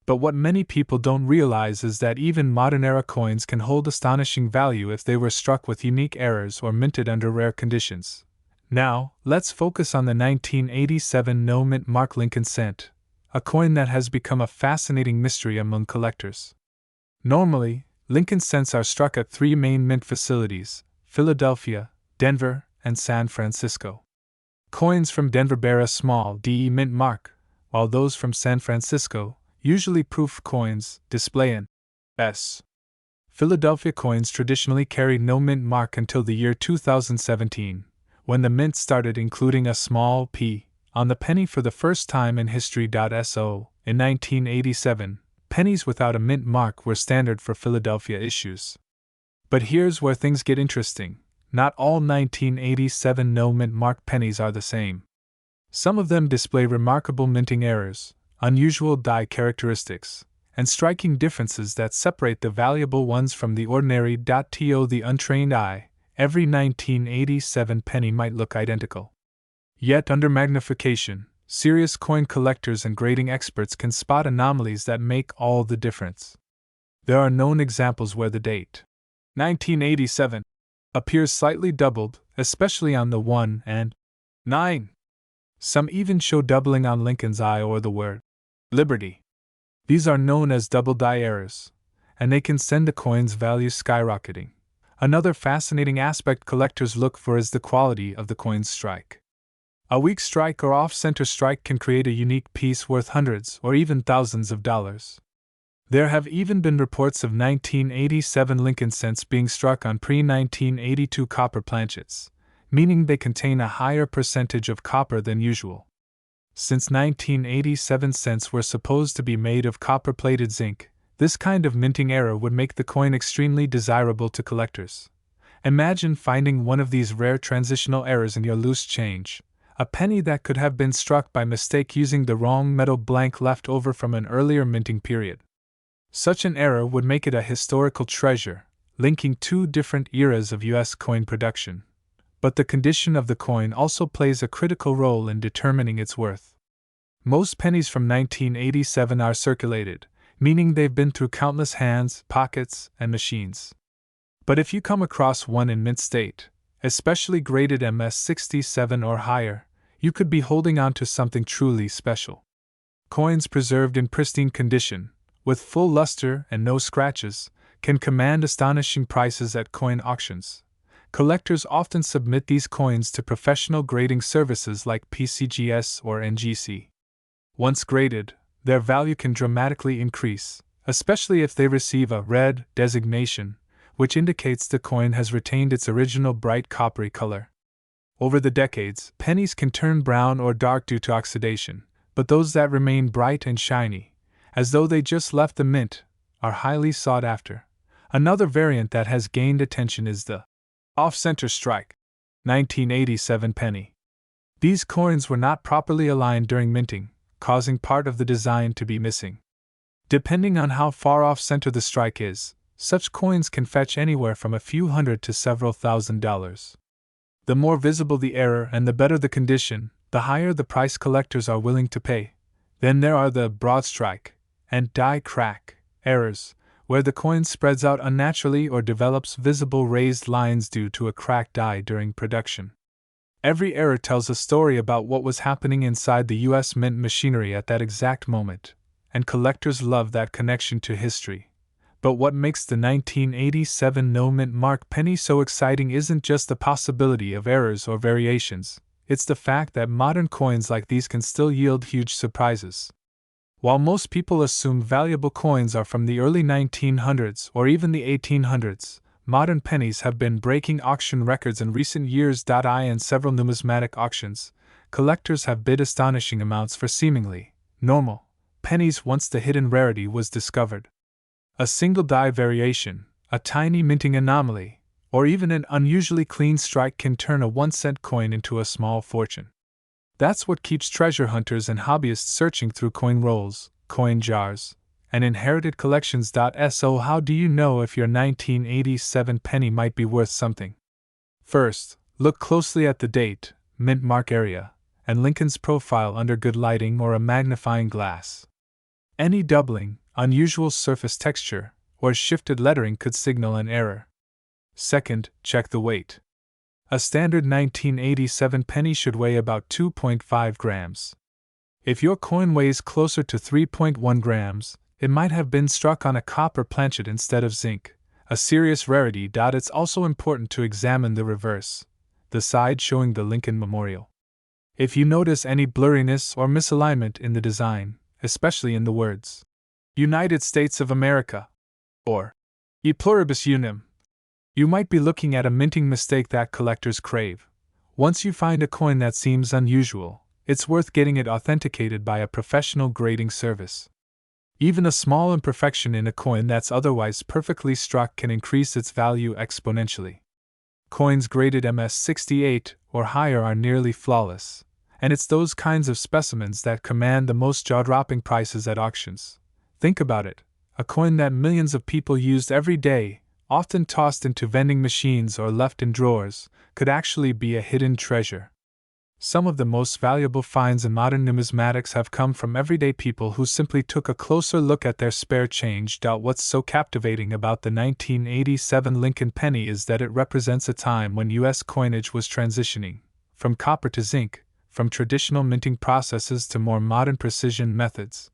But what many people don't realize is that even modern-era coins can hold astonishing value if they were struck with unique errors or minted under rare conditions. Now, let's focus on the 1987 no-mint Mark Lincoln cent, a coin that has become a fascinating mystery among collectors. Normally, Lincoln cents are struck at three main mint facilities: Philadelphia, Denver, and San Francisco. Coins from Denver bear a small DE mint mark, while those from San Francisco, usually proof coins, display an S. Philadelphia coins traditionally carried no mint mark until the year 2017, when the mint started including a small P on the penny for the first time in history. So, in 1987, pennies without a mint mark were standard for Philadelphia issues. But here's where things get interesting. Not all 1987 no mint mark pennies are the same. Some of them display remarkable minting errors, unusual die characteristics, and striking differences that separate the valuable ones from the ordinary. To the untrained eye, every 1987 penny might look identical. Yet, under magnification, serious coin collectors and grading experts can spot anomalies that make all the difference. There are known examples where the date 1987 appears slightly doubled, especially on the 1 and 9. Some even show doubling on Lincoln's eye or the word Liberty. These are known as double die errors, and they can send a coin's value skyrocketing. Another fascinating aspect collectors look for is the quality of the coin's strike. A weak strike or off-center strike can create a unique piece worth hundreds or even thousands of dollars. There have even been reports of 1987 Lincoln cents being struck on pre-1982 copper planchets, meaning they contain a higher percentage of copper than usual. Since 1987 cents were supposed to be made of copper-plated zinc, this kind of minting error would make the coin extremely desirable to collectors. Imagine finding one of these rare transitional errors in your loose change, a penny that could have been struck by mistake using the wrong metal blank left over from an earlier minting period. Such an error would make it a historical treasure, linking two different eras of U.S. coin production. But the condition of the coin also plays a critical role in determining its worth. Most pennies from 1987 are circulated, meaning they've been through countless hands, pockets, and machines. But if you come across one in mint state, especially graded MS-67 or higher, you could be holding on to something truly special. Coins preserved in pristine condition, with full luster and no scratches, can command astonishing prices at coin auctions. Collectors often submit these coins to professional grading services like PCGS or NGC. Once graded, their value can dramatically increase, especially if they receive a red designation, which indicates the coin has retained its original bright coppery color. Over the decades, pennies can turn brown or dark due to oxidation, but those that remain bright and shiny, as though they just left the mint, are highly sought after. Another variant that has gained attention is the off-center strike 1987 penny. These coins were not properly aligned during minting, causing part of the design to be missing. Depending on how far off-center the strike is, such coins can fetch anywhere from a few hundred to several $1,000s. The more visible the error and the better the condition, the higher the price collectors are willing to pay. Then there are the broad strike and die crack errors, where the coin spreads out unnaturally or develops visible raised lines due to a cracked die during production. Every error tells a story about what was happening inside the U.S. mint machinery at that exact moment, and collectors love that connection to history. But what makes the 1987 no mint mark penny so exciting isn't just the possibility of errors or variations, it's the fact that modern coins like these can still yield huge surprises. While most people assume valuable coins are from the early 1900s or even the 1800s, modern pennies have been breaking auction records in recent years. In several numismatic auctions, collectors have bid astonishing amounts for seemingly normal pennies once the hidden rarity was discovered. A single die variation, a tiny minting anomaly, or even an unusually clean strike can turn a 1-cent coin into a small fortune. That's what keeps treasure hunters and hobbyists searching through coin rolls, coin jars, and inherited collections. So how do you know if your 1987 penny might be worth something? First, look closely at the date, mint mark area, and Lincoln's profile under good lighting or a magnifying glass. Any doubling, unusual surface texture, or shifted lettering could signal an error. Second, check the weight. A standard 1987 penny should weigh about 2.5 grams. If your coin weighs closer to 3.1 grams, it might have been struck on a copper planchet instead of zinc, a serious rarity. It's also important to examine the reverse, the side showing the Lincoln Memorial. If you notice any blurriness or misalignment in the design, especially in the words United States of America or E pluribus unum, you might be looking at a minting mistake that collectors crave. Once you find a coin that seems unusual, it's worth getting it authenticated by a professional grading service. Even a small imperfection in a coin that's otherwise perfectly struck can increase its value exponentially. Coins graded MS68 or higher are nearly flawless, and it's those kinds of specimens that command the most jaw-dropping prices at auctions. Think about it, a coin that millions of people used every day, often tossed into vending machines or left in drawers, could actually be a hidden treasure. Some of the most valuable finds in modern numismatics have come from everyday people who simply took a closer look at their spare change. What's so captivating about the 1987 Lincoln penny is that it represents a time when U.S. coinage was transitioning from copper to zinc, from traditional minting processes to more modern precision methods.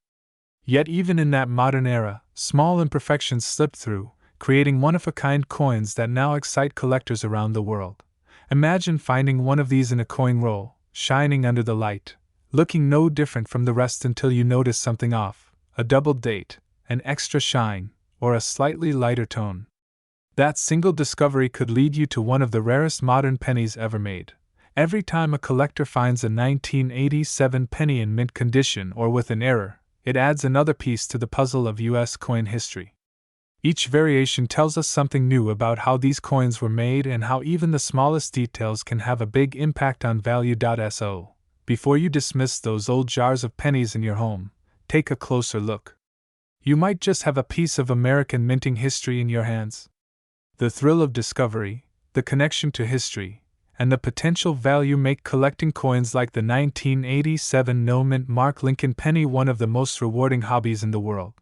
Yet even in that modern era, small imperfections slipped through, creating one-of-a-kind coins that now excite collectors around the world. Imagine finding one of these in a coin roll, shining under the light, looking no different from the rest until you notice something off, a double date, an extra shine, or a slightly lighter tone. That single discovery could lead you to one of the rarest modern pennies ever made. Every time a collector finds a 1987 penny in mint condition or with an error, it adds another piece to the puzzle of U.S. coin history. Each variation tells us something new about how these coins were made and how even the smallest details can have a big impact on value. So, before you dismiss those old jars of pennies in your home, take a closer look. You might just have a piece of American minting history in your hands. The thrill of discovery, the connection to history, and the potential value make collecting coins like the 1987 no-mint mark Lincoln penny one of the most rewarding hobbies in the world.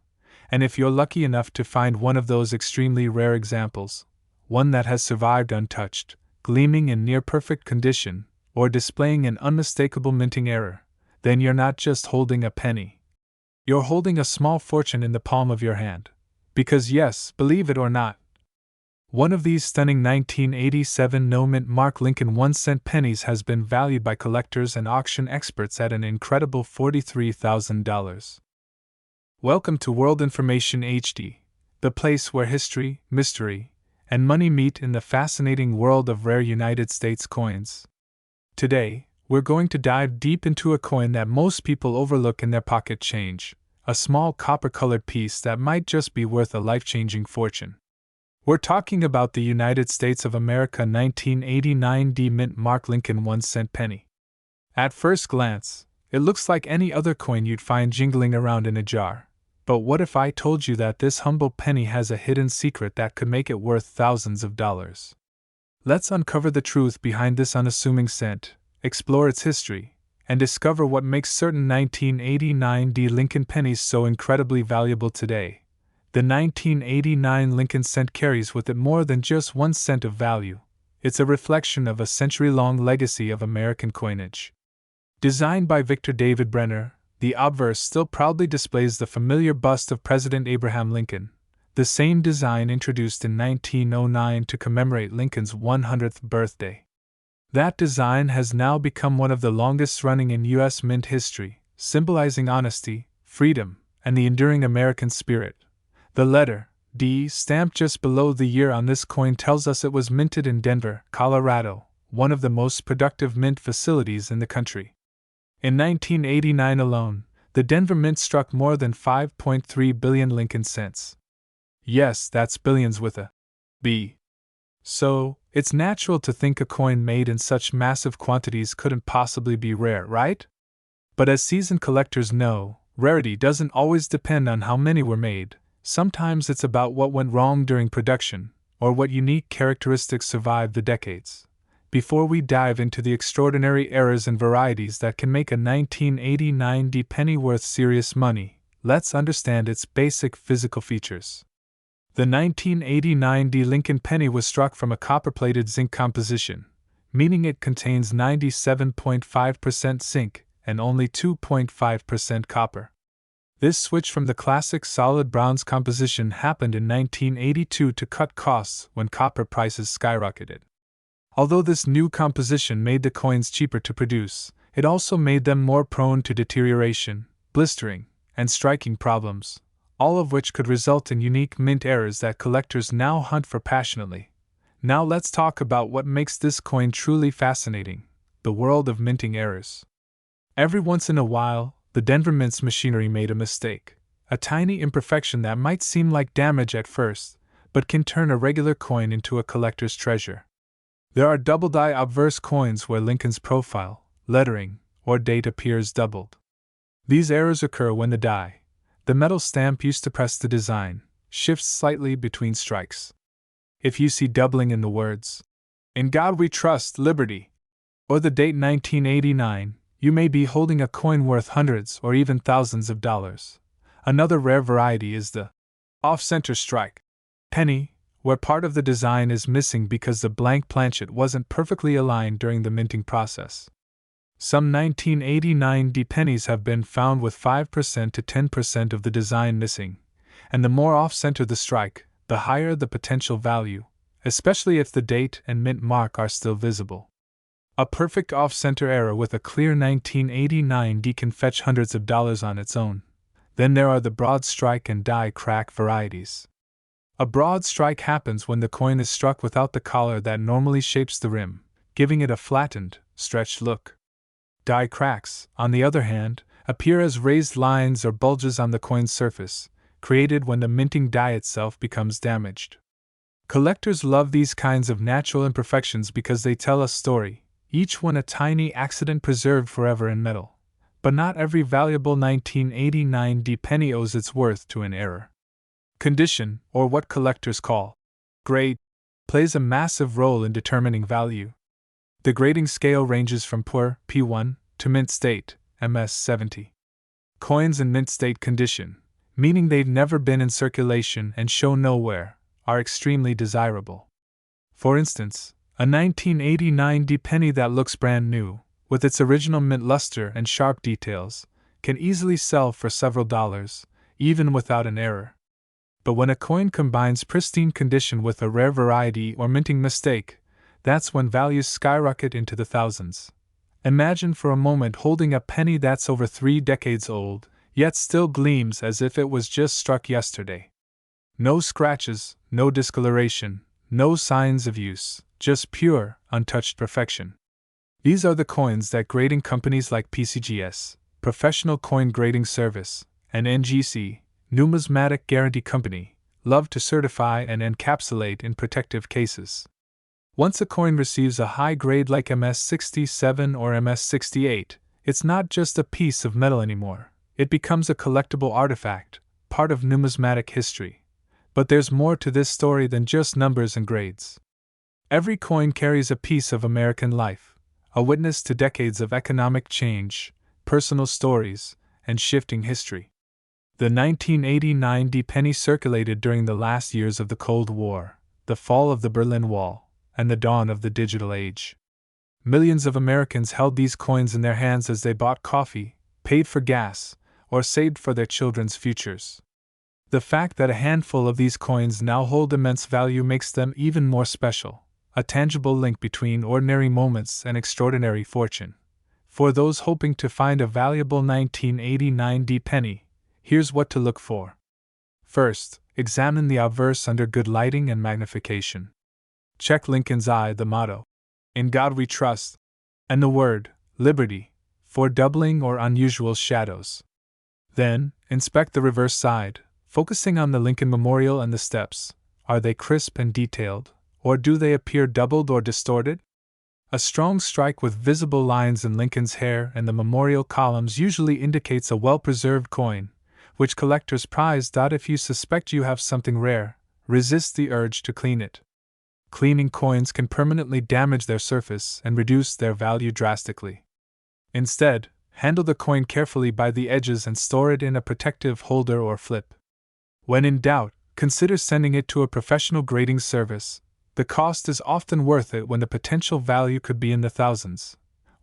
And if you're lucky enough to find one of those extremely rare examples, one that has survived untouched, gleaming in near-perfect condition, or displaying an unmistakable minting error, then you're not just holding a penny. You're holding a small fortune in the palm of your hand. Because yes, believe it or not, one of these stunning 1987 no-mint mark Lincoln 1-cent pennies has been valued by collectors and auction experts at an incredible $43,000. Welcome to World Information HD, the place where history, mystery, and money meet in the fascinating world of rare United States coins. Today, we're going to dive deep into a coin that most people overlook in their pocket change, a small copper-colored piece that might just be worth a life-changing fortune. We're talking about the United States of America 1989 D-Mint Mark Lincoln 1-cent penny. At first glance, it looks like any other coin you'd find jingling around in a jar. But what if I told you that this humble penny has a hidden secret that could make it worth thousands of dollars? Let's uncover the truth behind this unassuming cent, explore its history, and discover what makes certain 1989 D Lincoln pennies so incredibly valuable today. The 1989 Lincoln cent carries with it more than just 1 cent of value. It's a reflection of a century-long legacy of American coinage. Designed by Victor David Brenner, the obverse still proudly displays the familiar bust of President Abraham Lincoln, the same design introduced in 1909 to commemorate Lincoln's 100th birthday. That design has now become one of the longest running in U.S. mint history, symbolizing honesty, freedom, and the enduring American spirit. The letter D stamped just below the year on this coin tells us it was minted in Denver, Colorado, one of the most productive mint facilities in the country. In 1989 alone, the Denver Mint struck more than 5.3 billion Lincoln cents. Yes, that's billions with a B. So, it's natural to think a coin made in such massive quantities couldn't possibly be rare, right? But as seasoned collectors know, rarity doesn't always depend on how many were made. Sometimes it's about what went wrong during production, or what unique characteristics survived the decades. Before we dive into the extraordinary errors and varieties that can make a 1989 D penny worth serious money, let's understand its basic physical features. The 1989 D Lincoln penny was struck from a copper-plated zinc composition, meaning it contains 97.5% zinc, and only 2.5% copper. This switch from the classic solid bronze composition happened in 1982 to cut costs when copper prices skyrocketed. Although this new composition made the coins cheaper to produce, it also made them more prone to deterioration, blistering, and striking problems, all of which could result in unique mint errors that collectors now hunt for passionately. Now let's talk about what makes this coin truly fascinating: the world of minting errors. Every once in a while, the Denver Mint's machinery made a mistake, a tiny imperfection that might seem like damage at first, but can turn a regular coin into a collector's treasure. There are double-die obverse coins where Lincoln's profile, lettering, or date appears doubled. These errors occur when the metal stamp used to press the design, shifts slightly between strikes. If you see doubling in the words, "In God We Trust, Liberty," or the date 1989, you may be holding a coin worth hundreds or even thousands of dollars. Another rare variety is the off-center strike penny, where part of the design is missing because the blank planchet wasn't perfectly aligned during the minting process. Some 1989 D pennies have been found with 5% to 10% of the design missing, and the more off-center the strike, the higher the potential value, especially if the date and mint mark are still visible. A perfect off-center error with a clear 1989 D can fetch hundreds of dollars on its own. Then there are the broad strike and die crack varieties. A broad strike happens when the coin is struck without the collar that normally shapes the rim, giving it a flattened, stretched look. Die cracks, on the other hand, appear as raised lines or bulges on the coin's surface, created when the minting die itself becomes damaged. Collectors love these kinds of natural imperfections because they tell a story, each one a tiny accident preserved forever in metal. But not every valuable 1989 D penny owes its worth to an error. Condition, or what collectors call grade, plays a massive role in determining value. The grading scale ranges from poor P1 to mint state MS70. Coins in mint state condition, meaning they've never been in circulation and show no wear, are extremely desirable. For instance, a 1989 D penny that looks brand new, with its original mint luster and sharp details, can easily sell for several dollars, even without an error. But when a coin combines pristine condition with a rare variety or minting mistake, that's when values skyrocket into the thousands. Imagine for a moment holding a penny that's over 3 decades old, yet still gleams as if it was just struck yesterday. No scratches, no discoloration, no signs of use, just pure, untouched perfection. These are the coins that grading companies like PCGS, Professional Coin Grading Service, and NGC, Numismatic Guarantee Company, love to certify and encapsulate in protective cases. Once a coin receives a high grade like MS67 or MS68, it's not just a piece of metal anymore, it becomes a collectible artifact, part of numismatic history. But there's more to this story than just numbers and grades. Every coin carries a piece of American life, a witness to decades of economic change, personal stories, and shifting history. The 1989 D penny circulated during the last years of the Cold War, the fall of the Berlin Wall, and the dawn of the digital age. Millions of Americans held these coins in their hands as they bought coffee, paid for gas, or saved for their children's futures. The fact that a handful of these coins now hold immense value makes them even more special, a tangible link between ordinary moments and extraordinary fortune. For those hoping to find a valuable 1989 D penny, here's what to look for. First, examine the obverse under good lighting and magnification. Check Lincoln's eye, the motto, "In God We Trust," and the word, "Liberty," for doubling or unusual shadows. Then, inspect the reverse side, focusing on the Lincoln Memorial and the steps. Are they crisp and detailed, or do they appear doubled or distorted? A strong strike with visible lines in Lincoln's hair and the memorial columns usually indicates a well-preserved coin, which collectors prize. If you suspect you have something rare, resist the urge to clean it. Cleaning coins can permanently damage their surface and reduce their value drastically. Instead, handle the coin carefully by the edges and store it in a protective holder or flip. When in doubt, consider sending it to a professional grading service. The cost is often worth it when the potential value could be in the thousands.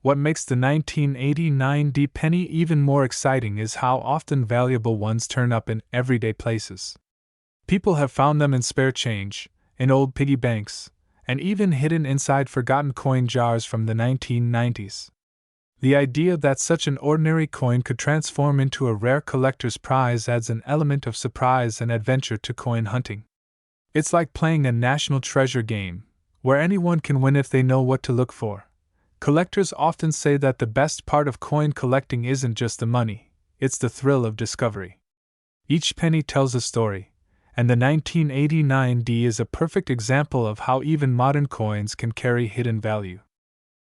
What makes the 1989 penny even more exciting is how often valuable ones turn up in everyday places. People have found them in spare change, in old piggy banks, and even hidden inside forgotten coin jars from the 1990s. The idea that such an ordinary coin could transform into a rare collector's prize adds an element of surprise and adventure to coin hunting. It's like playing a national treasure game, where anyone can win if they know what to look for. Collectors often say that the best part of coin collecting isn't just the money, it's the thrill of discovery. Each penny tells a story, and the 1989 is a perfect example of how even modern coins can carry hidden value.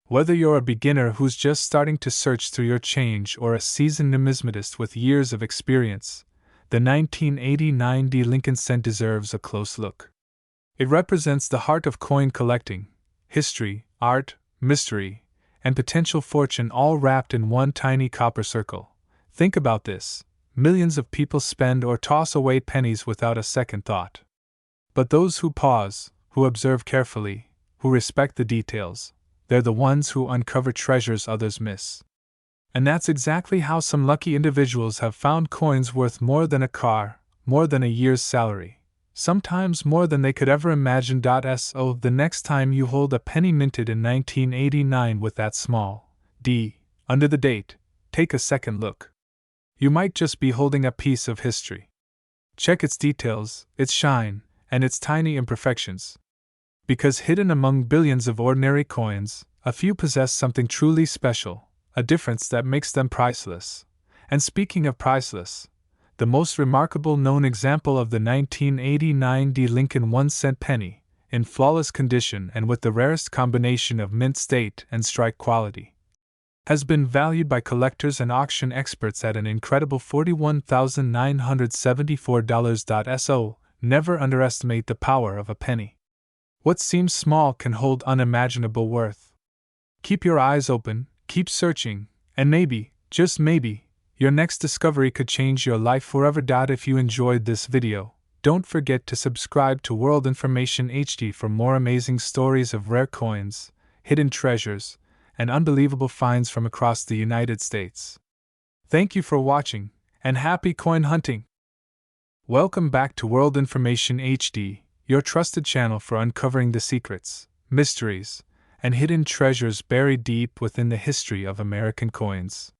Whether you're a beginner who's just starting to search through your change or a seasoned numismatist with years of experience, the 1989 Lincoln cent deserves a close look. It represents the heart of coin collecting: history, art, mystery, and potential fortune all wrapped in one tiny copper circle. Think about this: millions of people spend or toss away pennies without a second thought. But those who pause, who observe carefully, who respect the details, they're the ones who uncover treasures others miss. And that's exactly how some lucky individuals have found coins worth more than a car, more than a year's salary, sometimes more than they could ever imagine. So the next time you hold a penny minted in 1989 with that small D under the date, take a second look. You might just be holding a piece of history. Check its details, its shine, and its tiny imperfections. Because hidden among billions of ordinary coins, a few possess something truly special, a difference that makes them priceless. And speaking of priceless, the most remarkable known example of the 1989 Lincoln 1-cent penny, in flawless condition and with the rarest combination of mint state and strike quality, has been valued by collectors and auction experts at an incredible $41,974. So, never underestimate the power of a penny. What seems small can hold unimaginable worth. Keep your eyes open, keep searching, and maybe, just maybe, your next discovery could change your life forever. If you enjoyed this video, don't forget to subscribe to World Information HD for more amazing stories of rare coins, hidden treasures, and unbelievable finds from across the United States. Thank you for watching, and happy coin hunting! Welcome back to World Information HD, your trusted channel for uncovering the secrets, mysteries, and hidden treasures buried deep within the history of American coins.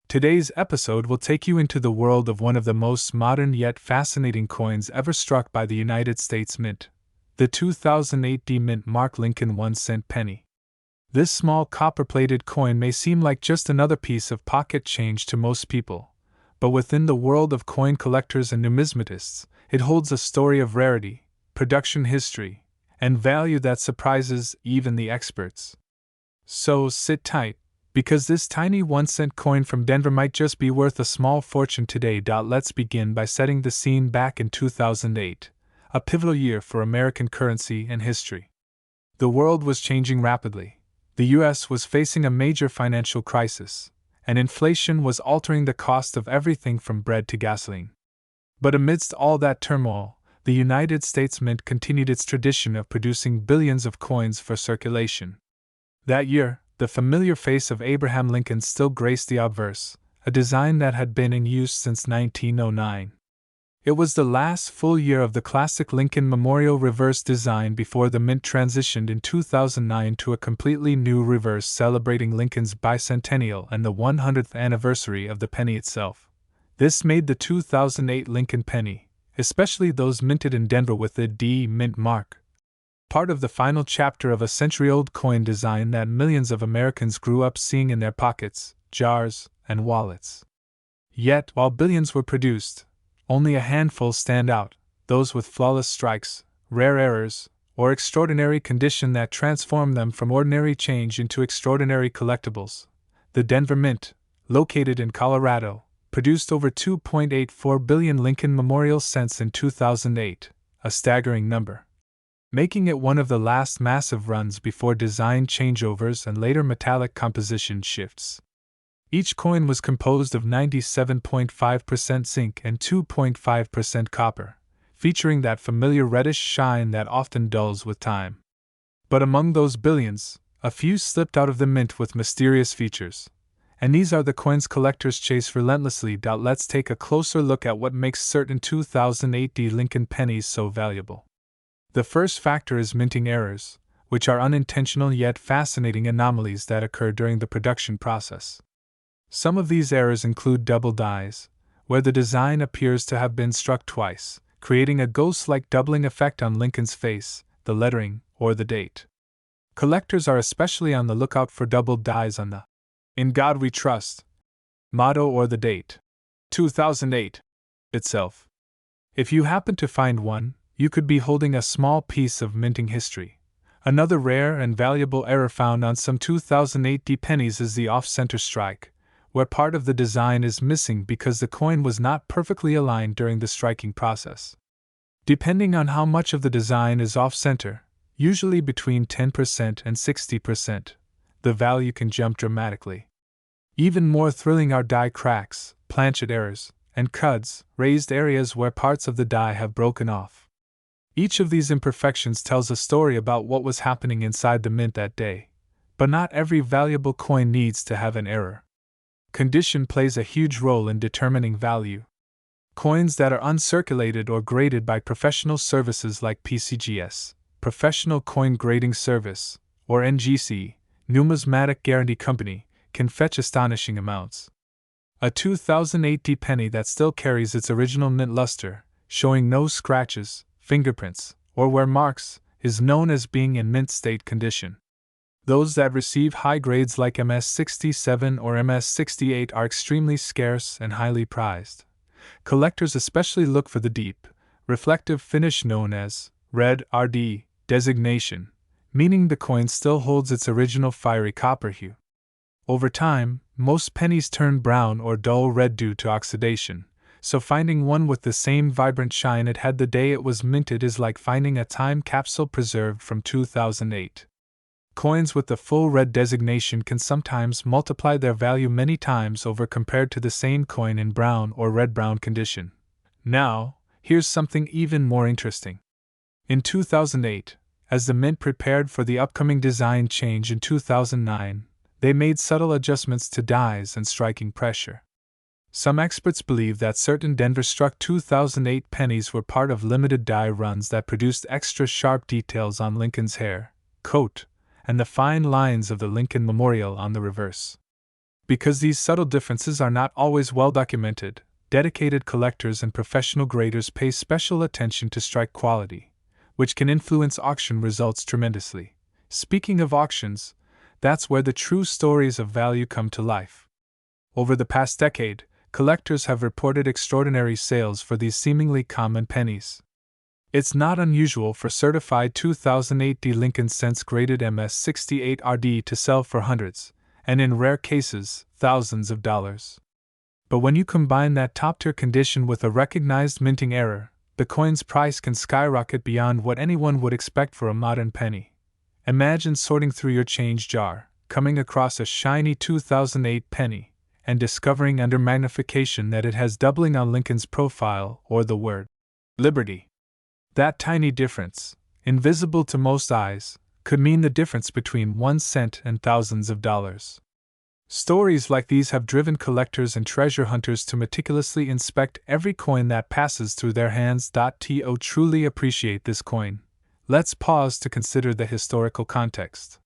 Today's episode will take you into the world of one of the most modern yet fascinating coins ever struck by the United States Mint, the 2008 Mint Mark Lincoln 1-cent penny. This small copper-plated coin may seem like just another piece of pocket change to most people, but within the world of coin collectors and numismatists, it holds a story of rarity, production history, and value that surprises even the experts. So sit tight, because this tiny 1-cent coin from Denver might just be worth a small fortune today. Let's begin by setting the scene back in 2008, a pivotal year for American currency and history. The world was changing rapidly. The U.S. was facing a major financial crisis, and inflation was altering the cost of everything from bread to gasoline. But amidst all that turmoil, the United States Mint continued its tradition of producing billions of coins for circulation. That year, the familiar face of Abraham Lincoln still graced the obverse, a design that had been in use since 1909. It was the last full year of the classic Lincoln Memorial reverse design before the Mint transitioned in 2009 to a completely new reverse celebrating Lincoln's bicentennial and the 100th anniversary of the penny itself. This made the 2008 Lincoln penny, especially those minted in Denver with the D Mint mark, part of the final chapter of a century-old coin design that millions of Americans grew up seeing in their pockets, jars, and wallets. Yet, while billions were produced, only a handful stand out, those with flawless strikes, rare errors, or extraordinary condition that transformed them from ordinary change into extraordinary collectibles. The Denver Mint, located in Colorado, produced over 2.84 billion Lincoln Memorial cents in 2008, a staggering number, making it one of the last massive runs before design changeovers and later metallic composition shifts. Each coin was composed of 97.5% zinc and 2.5% copper, featuring that familiar reddish shine that often dulls with time. But among those billions, a few slipped out of the mint with mysterious features. And these are the coins collectors chase relentlessly. Let's take a closer look at what makes certain 2008 Lincoln pennies so valuable. The first factor is minting errors, which are unintentional yet fascinating anomalies that occur during the production process. Some of these errors include double dies, where the design appears to have been struck twice, creating a ghost-like doubling effect on Lincoln's face, the lettering, or the date. Collectors are especially on the lookout for double dies on the "In God We Trust" motto or the date 2008 itself. If you happen to find one, you could be holding a small piece of minting history. Another rare and valuable error found on some 2008 pennies is the off-center strike, where part of the design is missing because the coin was not perfectly aligned during the striking process. Depending on how much of the design is off-center, usually between 10% and 60%, the value can jump dramatically. Even more thrilling are die cracks, planchet errors, and cuds, raised areas where parts of the die have broken off. Each of these imperfections tells a story about what was happening inside the mint that day, but not every valuable coin needs to have an error. Condition plays a huge role in determining value. Coins that are uncirculated or graded by professional services like PCGS, Professional Coin Grading Service, or NGC, Numismatic Guarantee Company, can fetch astonishing amounts. A 2008 penny that still carries its original mint luster, showing no scratches, fingerprints, or wear marks, is known as being in mint state condition. Those that receive high grades like MS-67 or MS-68 are extremely scarce and highly prized. Collectors especially look for the deep, reflective finish known as Red RD designation, meaning the coin still holds its original fiery copper hue. Over time, most pennies turn brown or dull red due to oxidation, so finding one with the same vibrant shine it had the day it was minted is like finding a time capsule preserved from 2008. Coins with the full red designation can sometimes multiply their value many times over compared to the same coin in brown or red-brown condition. Now, here's something even more interesting. In 2008, as the mint prepared for the upcoming design change in 2009, they made subtle adjustments to dies and striking pressure. Some experts believe that certain Denver-struck 2008 pennies were part of limited die runs that produced extra sharp details on Lincoln's hair, coat, and the fine lines of the Lincoln Memorial on the reverse. Because these subtle differences are not always well documented, dedicated collectors and professional graders pay special attention to strike quality, which can influence auction results tremendously. Speaking of auctions, that's where the true stories of value come to life. Over the past decade, collectors have reported extraordinary sales for these seemingly common pennies. It's not unusual for certified 2008 Lincoln cents graded MS-68 RD to sell for hundreds, and in rare cases, thousands of dollars. But when you combine that top-tier condition with a recognized minting error, the coin's price can skyrocket beyond what anyone would expect for a modern penny. Imagine sorting through your change jar, coming across a shiny 2008 penny, and discovering under magnification that it has doubling on Lincoln's profile or the word Liberty. That tiny difference, invisible to most eyes, could mean the difference between 1 cent and thousands of dollars. Stories like these have driven collectors and treasure hunters to meticulously inspect every coin that passes through their hands. To truly appreciate this coin, let's pause to consider the historical context.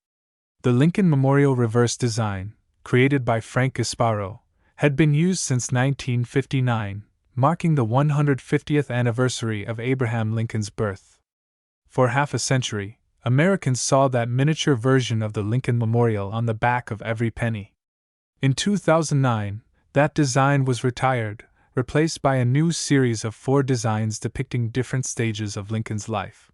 The Lincoln Memorial reverse design, created by Frank Gasparo, had been used since 1959, marking the 150th anniversary of Abraham Lincoln's birth. For half a century, Americans saw that miniature version of the Lincoln Memorial on the back of every penny. In 2009, that design was retired, replaced by a new series of 4 designs depicting different stages of Lincoln's life.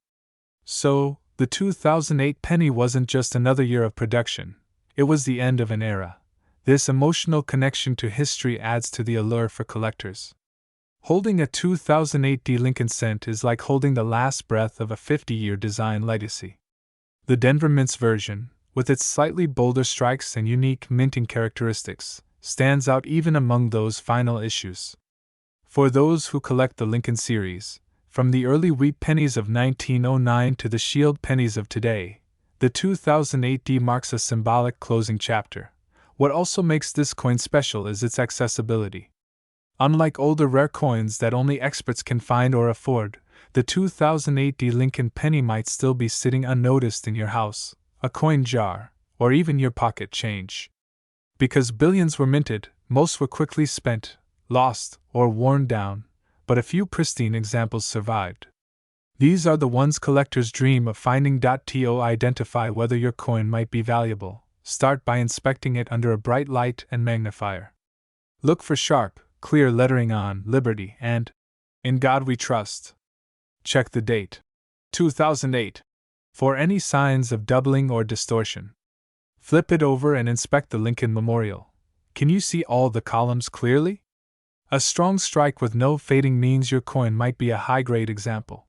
So, the 2008 penny wasn't just another year of production, it was the end of an era. This emotional connection to history adds to the allure for collectors. Holding a 2008 Lincoln cent is like holding the last breath of a 50-year design legacy. The Denver Mint's version, with its slightly bolder strikes and unique minting characteristics, stands out even among those final issues. For those who collect the Lincoln series, from the early wheat pennies of 1909 to the shield pennies of today, The 2008D marks a symbolic closing chapter. What also makes this coin special is its accessibility. Unlike older rare coins that only experts can find or afford, the 2008D Lincoln penny might still be sitting unnoticed in your house, a coin jar, or even your pocket change. Because billions were minted, most were quickly spent, lost, or worn down, but a few pristine examples survived. These are the ones collectors dream of finding. To identify whether your coin might be valuable, start by inspecting it under a bright light and magnifier. Look for sharp, clear lettering on Liberty and In God We Trust. Check the date, 2008, for any signs of doubling or distortion. Flip it over and inspect the Lincoln Memorial. Can you see all the columns clearly? A strong strike with no fading means your coin might be a high-grade example.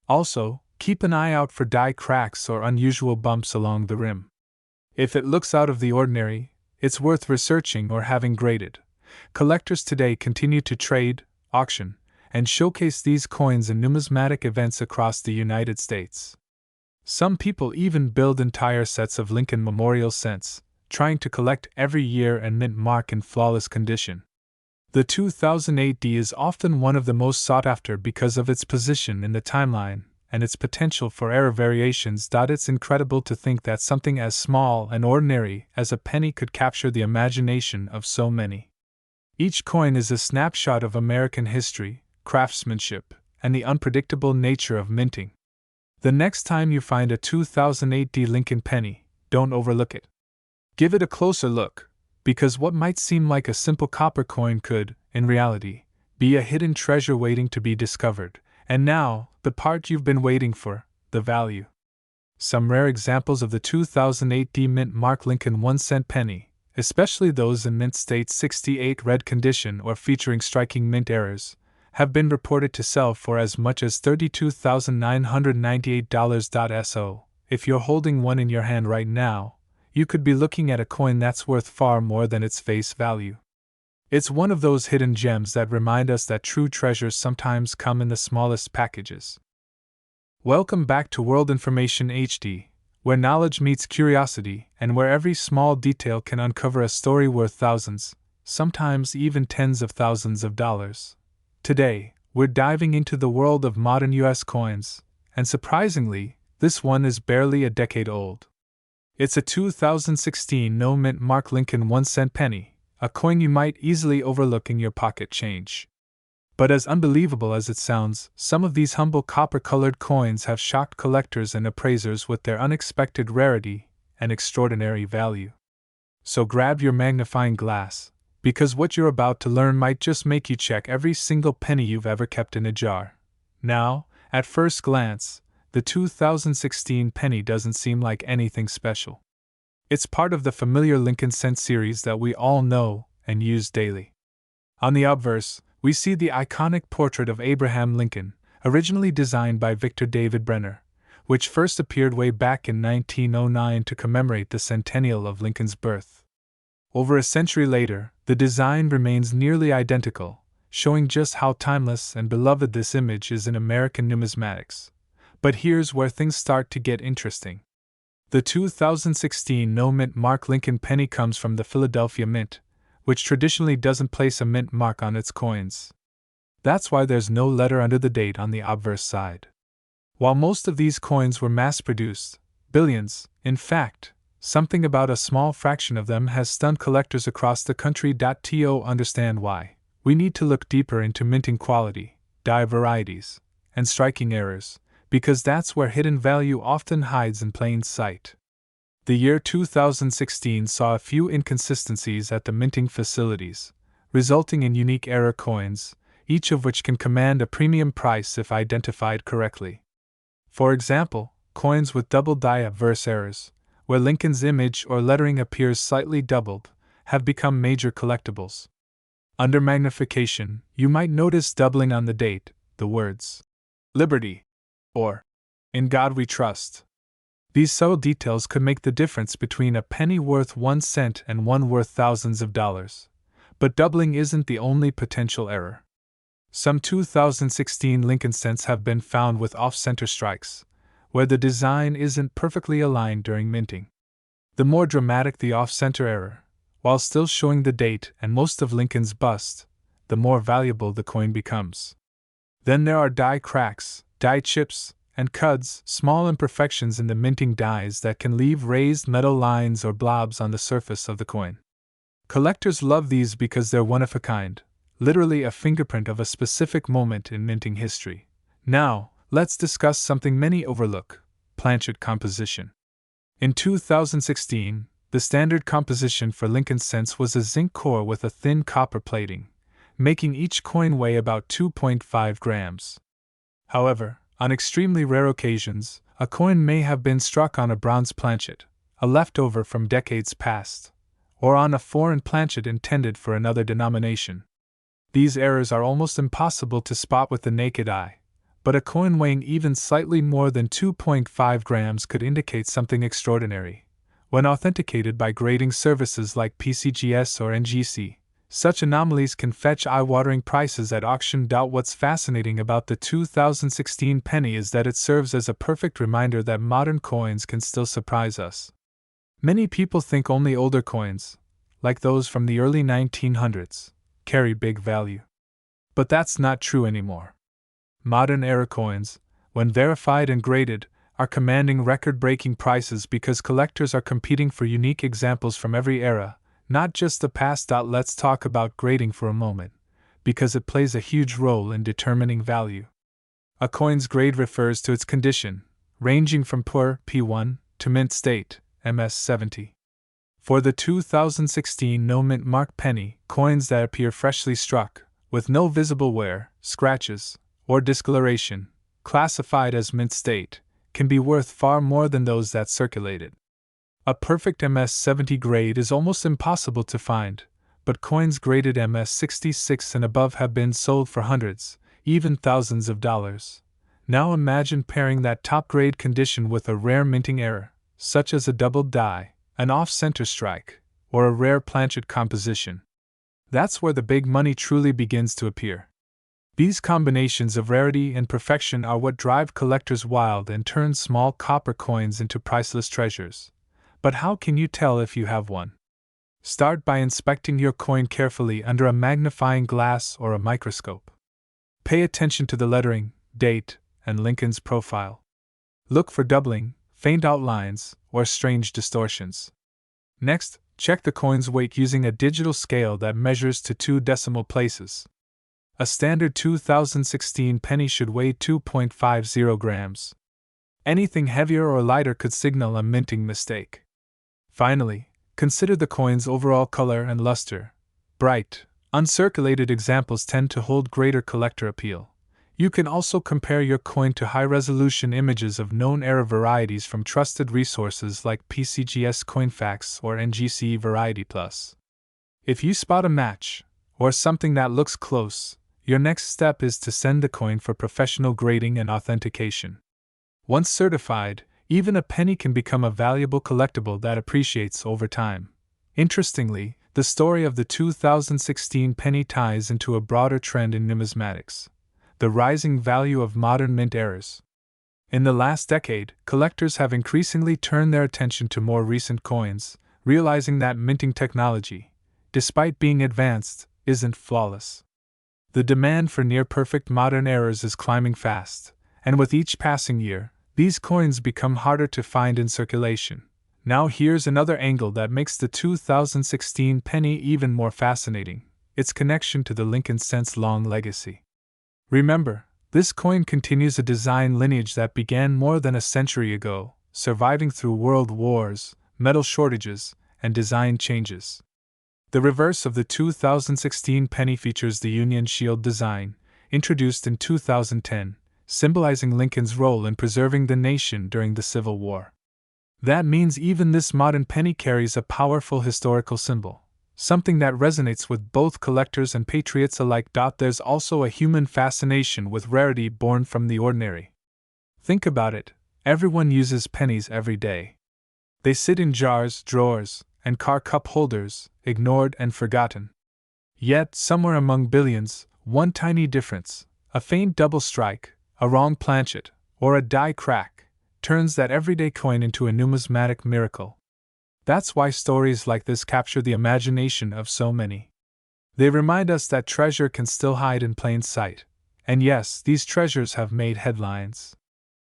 Also, keep an eye out for die cracks or unusual bumps along the rim. If it looks out of the ordinary, it's worth researching or having graded. Collectors today continue to trade, auction, and showcase these coins in numismatic events across the United States. Some people even build entire sets of Lincoln Memorial cents, trying to collect every year and mint mark in flawless condition. The 2008D is often one of the most sought after because of its position in the timeline and its potential for error variations. It's incredible to think that something as small and ordinary as a penny could capture the imagination of so many. Each coin is a snapshot of American history, craftsmanship, and the unpredictable nature of minting. The next time you find a 2008D Lincoln penny, don't overlook it. Give it a closer look, because what might seem like a simple copper coin could, in reality, be a hidden treasure waiting to be discovered. And now, the part you've been waiting for, the value. Some rare examples of the 2008D mint mark Lincoln 1-cent penny, especially those in mint state 68 red condition or featuring striking mint errors, have been reported to sell for as much as $32,998. So, if you're holding one in your hand right now, you could be looking at a coin that's worth far more than its face value. It's one of those hidden gems that remind us that true treasures sometimes come in the smallest packages. Welcome back to World Information HD, where knowledge meets curiosity and where every small detail can uncover a story worth thousands, sometimes even tens of thousands of dollars. Today, we're diving into the world of modern US coins, and surprisingly, this one is barely a decade old. It's a 2016 no-mint mark Lincoln 1-cent penny, a coin you might easily overlook in your pocket change. But as unbelievable as it sounds, some of these humble copper-colored coins have shocked collectors and appraisers with their unexpected rarity and extraordinary value. So grab your magnifying glass, because what you're about to learn might just make you check every single penny you've ever kept in a jar. Now, at first glance, the 2016 penny doesn't seem like anything special. It's part of the familiar Lincoln cent series that we all know and use daily. On the obverse, we see the iconic portrait of Abraham Lincoln, originally designed by Victor David Brenner, which first appeared way back in 1909 to commemorate the centennial of Lincoln's birth. Over a century later, the design remains nearly identical, showing just how timeless and beloved this image is in American numismatics. But here's where things start to get interesting. The 2016 no-mint mark Lincoln penny comes from the Philadelphia Mint, which traditionally doesn't place a mint mark on its coins. That's why there's no letter under the date on the obverse side. While most of these coins were mass-produced, billions, in fact, something about a small fraction of them has stunned collectors across the country. To understand why, we need to look deeper into minting quality, die varieties, and striking errors, because that's where hidden value often hides in plain sight. The year 2016 saw a few inconsistencies at the minting facilities, resulting in unique error coins, each of which can command a premium price if identified correctly. For example, coins with double die adverse errors, where Lincoln's image or lettering appears slightly doubled, have become major collectibles. Under magnification, you might notice doubling on the date, the words Liberty, or In God We Trust. These subtle details could make the difference between a penny worth 1 cent and one worth thousands of dollars. But doubling isn't the only potential error. Some 2016 Lincoln cents have been found with off-center strikes, where the design isn't perfectly aligned during minting. The more dramatic the off-center error, while still showing the date and most of Lincoln's bust, the more valuable the coin becomes. Then there are die cracks, die chips, and cuds, small imperfections in the minting dies that can leave raised metal lines or blobs on the surface of the coin. Collectors love these because they're one of a kind, literally a fingerprint of a specific moment in minting history. Now, let's discuss something many overlook: planchet composition. In 2016, the standard composition for Lincoln cents was a zinc core with a thin copper plating, making each coin weigh about 2.5 grams. However, on extremely rare occasions, a coin may have been struck on a bronze planchet, a leftover from decades past, or on a foreign planchet intended for another denomination. These errors are almost impossible to spot with the naked eye, but a coin weighing even slightly more than 2.5 grams could indicate something extraordinary. When authenticated by grading services like PCGS or NGC, such anomalies can fetch eye-watering prices at auction. What's fascinating about the 2016 penny is that it serves as a perfect reminder that modern coins can still surprise us. Many people think only older coins, like those from the early 1900s, carry big value. But that's not true anymore. Modern era coins, when verified and graded, are commanding record-breaking prices because collectors are competing for unique examples from every era, not just the past. Let's talk about grading for a moment, because it plays a huge role in determining value. A coin's grade refers to its condition, ranging from poor P1 to mint state MS70. For the 2016 no-mint mark penny, coins that appear freshly struck, with no visible wear, scratches, or discoloration, classified as mint state, can be worth far more than those that circulated. A perfect MS70 grade is almost impossible to find, but coins graded MS66 and above have been sold for hundreds, even thousands of dollars. Now imagine pairing that top-grade condition with a rare minting error, such as a doubled die, an off-center strike, or a rare planchet composition. That's where the big money truly begins to appear. These combinations of rarity and perfection are what drive collectors wild and turn small copper coins into priceless treasures. But how can you tell if you have one? Start by inspecting your coin carefully under a magnifying glass or a microscope. Pay attention to the lettering, date, and Lincoln's profile. Look for doubling, faint outlines, or strange distortions. Next, check the coin's weight using a digital scale that measures to 2 decimal places. A standard 2016 penny should weigh 2.50 grams. Anything heavier or lighter could signal a minting mistake. Finally, consider the coin's overall color and luster. Bright, uncirculated examples tend to hold greater collector appeal. You can also compare your coin to high-resolution images of known era varieties from trusted resources like PCGS Coinfax or NGC Variety Plus. If you spot a match, or something that looks close, your next step is to send the coin for professional grading and authentication. Once certified, even a penny can become a valuable collectible that appreciates over time. Interestingly, the story of the 2016 penny ties into a broader trend in numismatics: the rising value of modern mint errors. In the last decade, collectors have increasingly turned their attention to more recent coins, realizing that minting technology, despite being advanced, isn't flawless. The demand for near-perfect modern errors is climbing fast, and with each passing year, these coins become harder to find in circulation. Now here's another angle that makes the 2016 penny even more fascinating: its connection to the Lincoln cents' long legacy. Remember, this coin continues a design lineage that began more than a century ago, surviving through world wars, metal shortages, and design changes. The reverse of the 2016 penny features the Union Shield design, introduced in 2010, symbolizing Lincoln's role in preserving the nation during the Civil War. That means even this modern penny carries a powerful historical symbol, something that resonates with both collectors and patriots alike. There's also a human fascination with rarity born from the ordinary. Think about it, everyone uses pennies every day. They sit in jars, drawers, and car cup holders, ignored and forgotten. Yet, somewhere among billions, one tiny difference, a faint double strike, a wrong planchet, or a die crack, turns that everyday coin into a numismatic miracle. That's why stories like this capture the imagination of so many. They remind us that treasure can still hide in plain sight. And yes, these treasures have made headlines.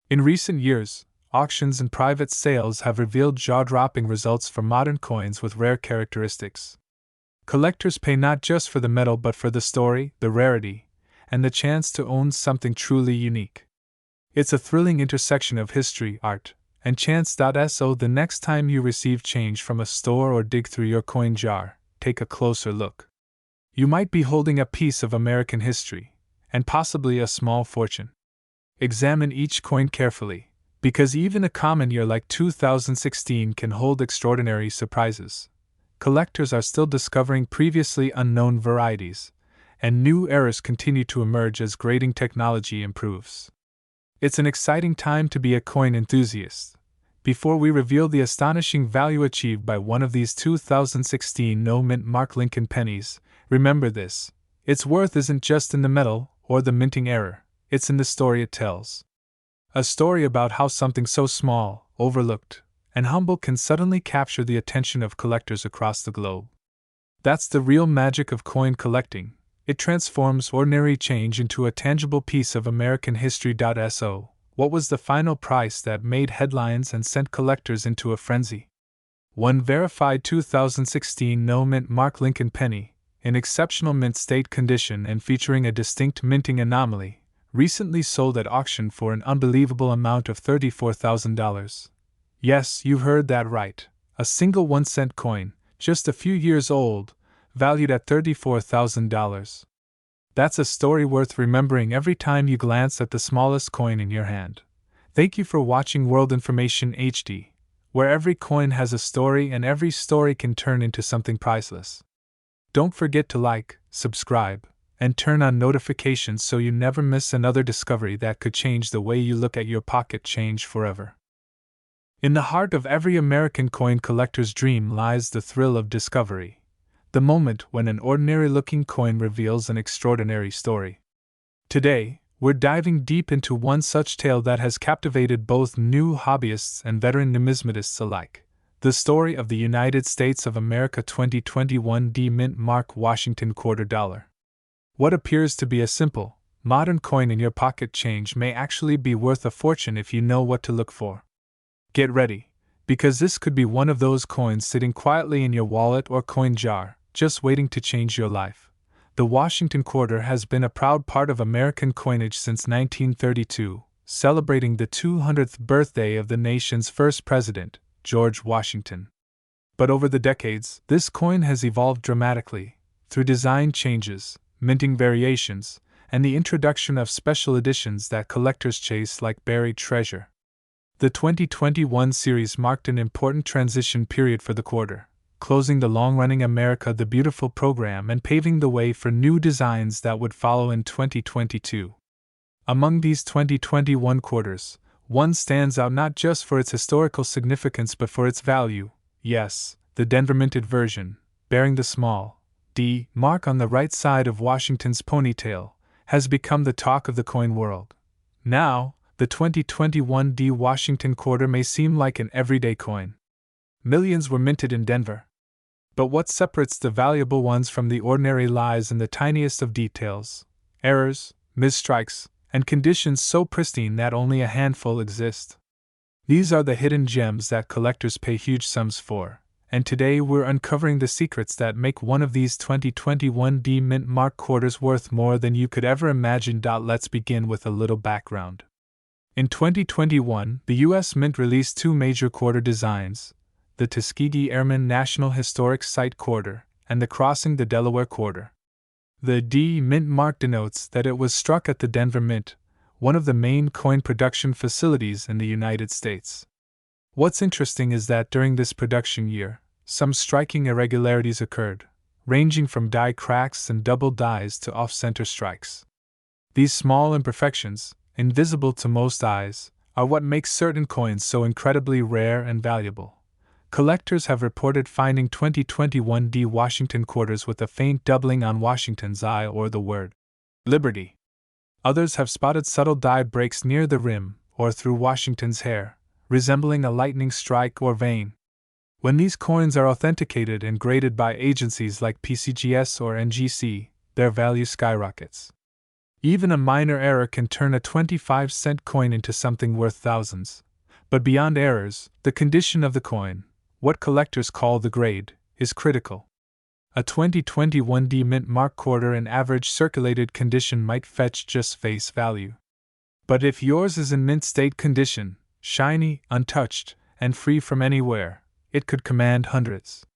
In recent years, auctions and private sales have revealed jaw-dropping results for modern coins with rare characteristics. Collectors pay not just for the metal but for the story, the rarity, and the chance to own something truly unique. It's a thrilling intersection of history, art, and chance. So the next time you receive change from a store or dig through your coin jar, take a closer look. You might be holding a piece of American history, and possibly a small fortune. Examine each coin carefully, because even a common year like 2016 can hold extraordinary surprises. Collectors are still discovering previously unknown varieties, and new eras continue to emerge as grading technology improves. It's an exciting time to be a coin enthusiast. Before we reveal the astonishing value achieved by one of these 2016 no-mint mark Lincoln pennies, remember this: its worth isn't just in the metal or the minting error, it's in the story it tells. A story about how something so small, overlooked, and humble can suddenly capture the attention of collectors across the globe. That's the real magic of coin collecting. It transforms ordinary change into a tangible piece of American history. So, what was the final price that made headlines and sent collectors into a frenzy? One verified 2016 no-mint mark Lincoln penny, in exceptional mint state condition and featuring a distinct minting anomaly, recently sold at auction for an unbelievable amount of $34,000. Yes, you heard that right. A single 1-cent coin, just a few years old, valued at $34,000. That's a story worth remembering every time you glance at the smallest coin in your hand. Thank you for watching World Information HD, where every coin has a story and every story can turn into something priceless. Don't forget to like, subscribe, and turn on notifications so you never miss another discovery that could change the way you look at your pocket change forever. In the heart of every American coin collector's dream lies the thrill of discovery, the moment when an ordinary-looking coin reveals an extraordinary story. Today, we're diving deep into one such tale that has captivated both new hobbyists and veteran numismatists alike: the story of the United States of America 2021 D-Mint Mark Washington Quarter Dollar. What appears to be a simple, modern coin in your pocket change may actually be worth a fortune if you know what to look for. Get ready, because this could be one of those coins sitting quietly in your wallet or coin jar, just waiting to change your life. The Washington Quarter has been a proud part of American coinage since 1932, celebrating the 200th birthday of the nation's first president, George Washington. But over the decades, this coin has evolved dramatically, through design changes, minting variations, and the introduction of special editions that collectors chase like buried treasure. The 2021 series marked an important transition period for the quarter, closing the long-running America the Beautiful program and paving the way for new designs that would follow in 2022. Among these 2021 quarters, one stands out not just for its historical significance but for its value. Yes, the Denver minted version, bearing the small D mark on the right side of Washington's ponytail, has become the talk of the coin world. Now, the 2021 D Washington Quarter may seem like an everyday coin. Millions were minted in Denver. But what separates the valuable ones from the ordinary lies in the tiniest of details: errors, misstrikes, and conditions so pristine that only a handful exist. These are the hidden gems that collectors pay huge sums for, and today we're uncovering the secrets that make one of these 2021 D Mint Mark quarters worth more than you could ever imagine. Let's begin with a little background. In 2021, the U.S. Mint released two major quarter designs: the Tuskegee Airmen National Historic Site Quarter and the Crossing the Delaware Quarter. The D Mint mark denotes that it was struck at the Denver Mint, one of the main coin production facilities in the United States. What's interesting is that during this production year, some striking irregularities occurred, ranging from die cracks and double dies to off-center strikes. These small imperfections, invisible to most eyes, are what makes certain coins so incredibly rare and valuable. Collectors have reported finding 2021 D Washington quarters with a faint doubling on Washington's eye or the word Liberty. Others have spotted subtle die breaks near the rim or through Washington's hair, resembling a lightning strike or vein. When these coins are authenticated and graded by agencies like PCGS or NGC, their value skyrockets. Even a minor error can turn a 25-cent coin into something worth thousands. But beyond errors, the condition of the coin, what collectors call the grade, is critical. A 2021D mint mark quarter in average circulated condition might fetch just face value. But if yours is in mint state condition, shiny, untouched, and free from any wear, it could command hundreds.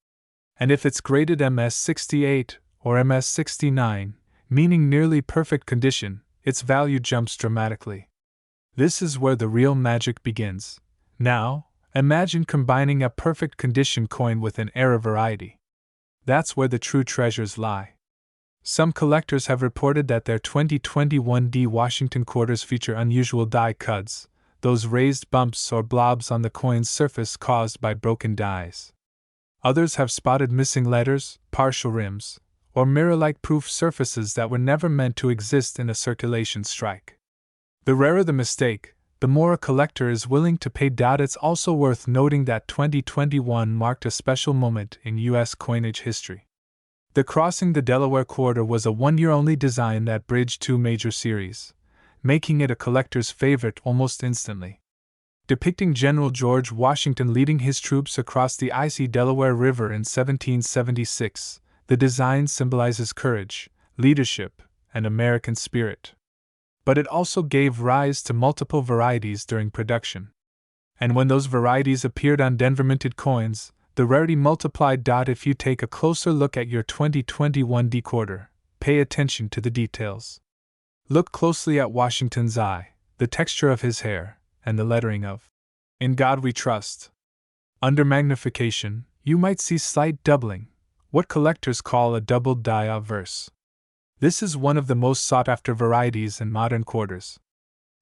And if it's graded MS68 or MS69, meaning nearly perfect condition, its value jumps dramatically. This is where the real magic begins. Now, imagine combining a perfect condition coin with an error variety. That's where the true treasures lie. Some collectors have reported that their 2021D Washington quarters feature unusual die cuts, those raised bumps or blobs on the coin's surface caused by broken dies. Others have spotted missing letters, partial rims, or mirror-like proof surfaces that were never meant to exist in a circulation strike. The rarer the mistake, the more a collector is willing to pay. It's also worth noting that 2021 marked a special moment in U.S. coinage history. The Crossing the Delaware quarter was a one-year-only design that bridged two major series, making it a collector's favorite almost instantly. Depicting General George Washington leading his troops across the icy Delaware River in 1776, the design symbolizes courage, leadership, and American spirit. But it also gave rise to multiple varieties during production. And when those varieties appeared on Denver minted coins, the rarity multiplied. If you take a closer look at your 2021D quarter, pay attention to the details. Look closely at Washington's eye, the texture of his hair, and the lettering of "In God We Trust." Under magnification, you might see slight doubling, what collectors call a doubled die obverse. This is one of the most sought-after varieties in modern quarters.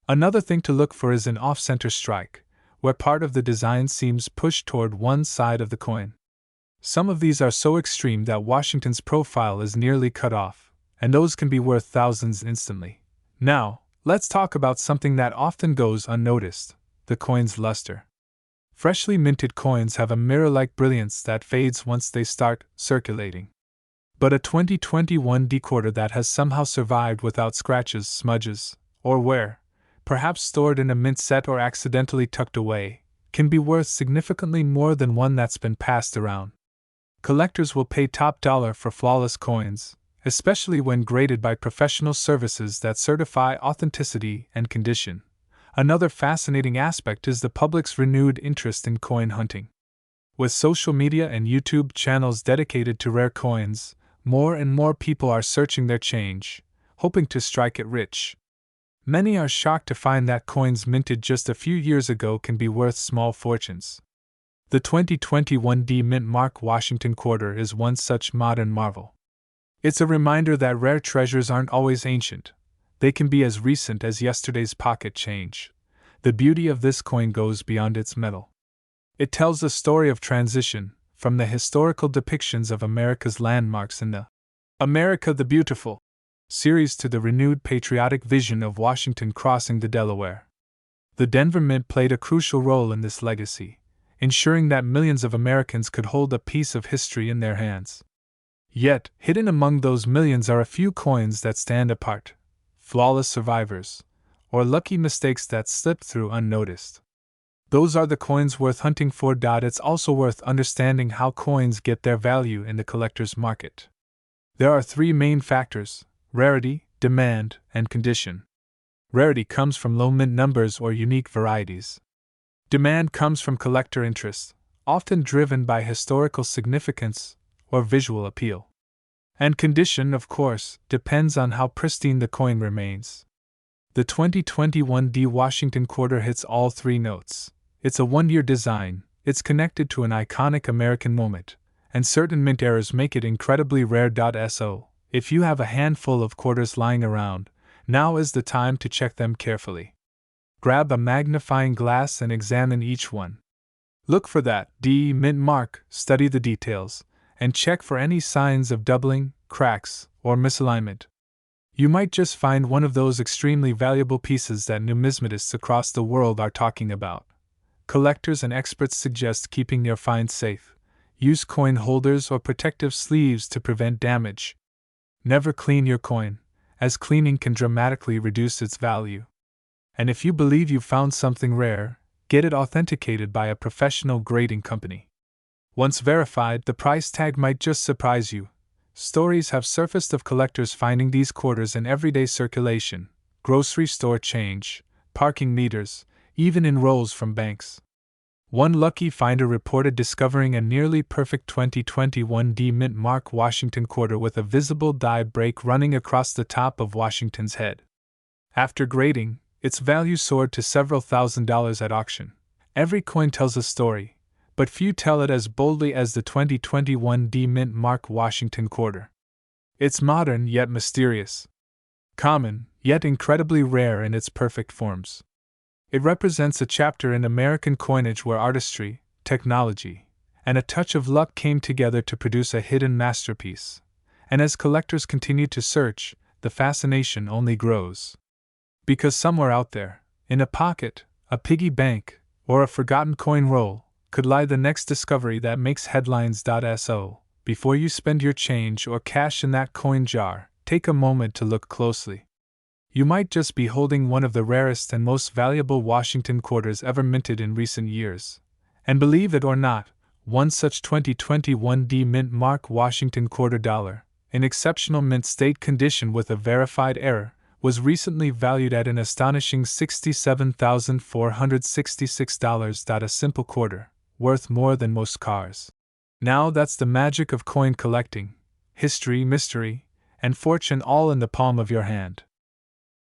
Another thing to look for is an off-center strike, where part of the design seems pushed toward one side of the coin. Some of these are so extreme that Washington's profile is nearly cut off, and those can be worth thousands instantly. Now, let's talk about something that often goes unnoticed: the coin's luster. Freshly minted coins have a mirror-like brilliance that fades once they start circulating. But a 2021D quarter that has somehow survived without scratches, smudges, or wear, perhaps stored in a mint set or accidentally tucked away, can be worth significantly more than one that's been passed around. Collectors will pay top dollar for flawless coins, especially when graded by professional services that certify authenticity and condition. Another fascinating aspect is the public's renewed interest in coin hunting. With social media and YouTube channels dedicated to rare coins, more and more people are searching their change, hoping to strike it rich. Many are shocked to find that coins minted just a few years ago can be worth small fortunes. The 2021D Mint Mark Washington quarter is one such modern marvel. It's a reminder that rare treasures aren't always ancient. They can be as recent as yesterday's pocket change. The beauty of this coin goes beyond its metal. It tells a story of transition, from the historical depictions of America's landmarks in the America the Beautiful series to the renewed patriotic vision of Washington crossing the Delaware. The Denver Mint played a crucial role in this legacy, ensuring that millions of Americans could hold a piece of history in their hands. Yet, hidden among those millions are a few coins that stand apart, flawless survivors, or lucky mistakes that slip through unnoticed. Those are the coins worth hunting for. It's also worth understanding how coins get their value in the collector's market. There are three main factors: rarity, demand, and condition. Rarity comes from low mint numbers or unique varieties. Demand comes from collector interest, often driven by historical significance or visual appeal. And condition, of course, depends on how pristine the coin remains. The 2021D Washington quarter hits all three notes. It's a one-year design, it's connected to an iconic American moment, and certain mint errors make it incredibly rare. So, if you have a handful of quarters lying around, now is the time to check them carefully. Grab a magnifying glass and examine each one. Look for that D mint mark, study the details, and check for any signs of doubling, cracks, or misalignment. You might just find one of those extremely valuable pieces that numismatists across the world are talking about. collectors and experts suggest keeping your finds safe. Use coin holders or protective sleeves to prevent damage. Never clean your coin, as cleaning can dramatically reduce its value. And if you believe you found something rare, get it authenticated by a professional grading company. Once verified, the price tag might just surprise you. Stories have surfaced of collectors finding these quarters in everyday circulation, grocery store change, parking meters, even in rolls from banks. One lucky finder reported discovering a nearly perfect 2021 D Mint Mark Washington quarter with a visible die break running across the top of Washington's head. After grading, its value soared to several $1,000s at auction. Every coin tells a story, but few tell it as boldly as the 2021 D Mint Mark Washington quarter. It's modern yet mysterious. Common, yet incredibly rare in its perfect forms. It represents a chapter in American coinage where artistry, technology, and a touch of luck came together to produce a hidden masterpiece. And as collectors continue to search, the fascination only grows. Because somewhere out there, in a pocket, a piggy bank, or a forgotten coin roll, could lie the next discovery that makes headlines. So, before you spend your change or cash in that coin jar, take a moment to look closely. You might just be holding one of the rarest and most valuable Washington quarters ever minted in recent years. And believe it or not, one such 2021 D Mint Mark Washington quarter dollar, in exceptional mint state condition with a verified error, was recently valued at an astonishing $67,466. A simple quarter, worth more than most cars. Now that's the magic of coin collecting: history, mystery, and fortune all in the palm of your hand.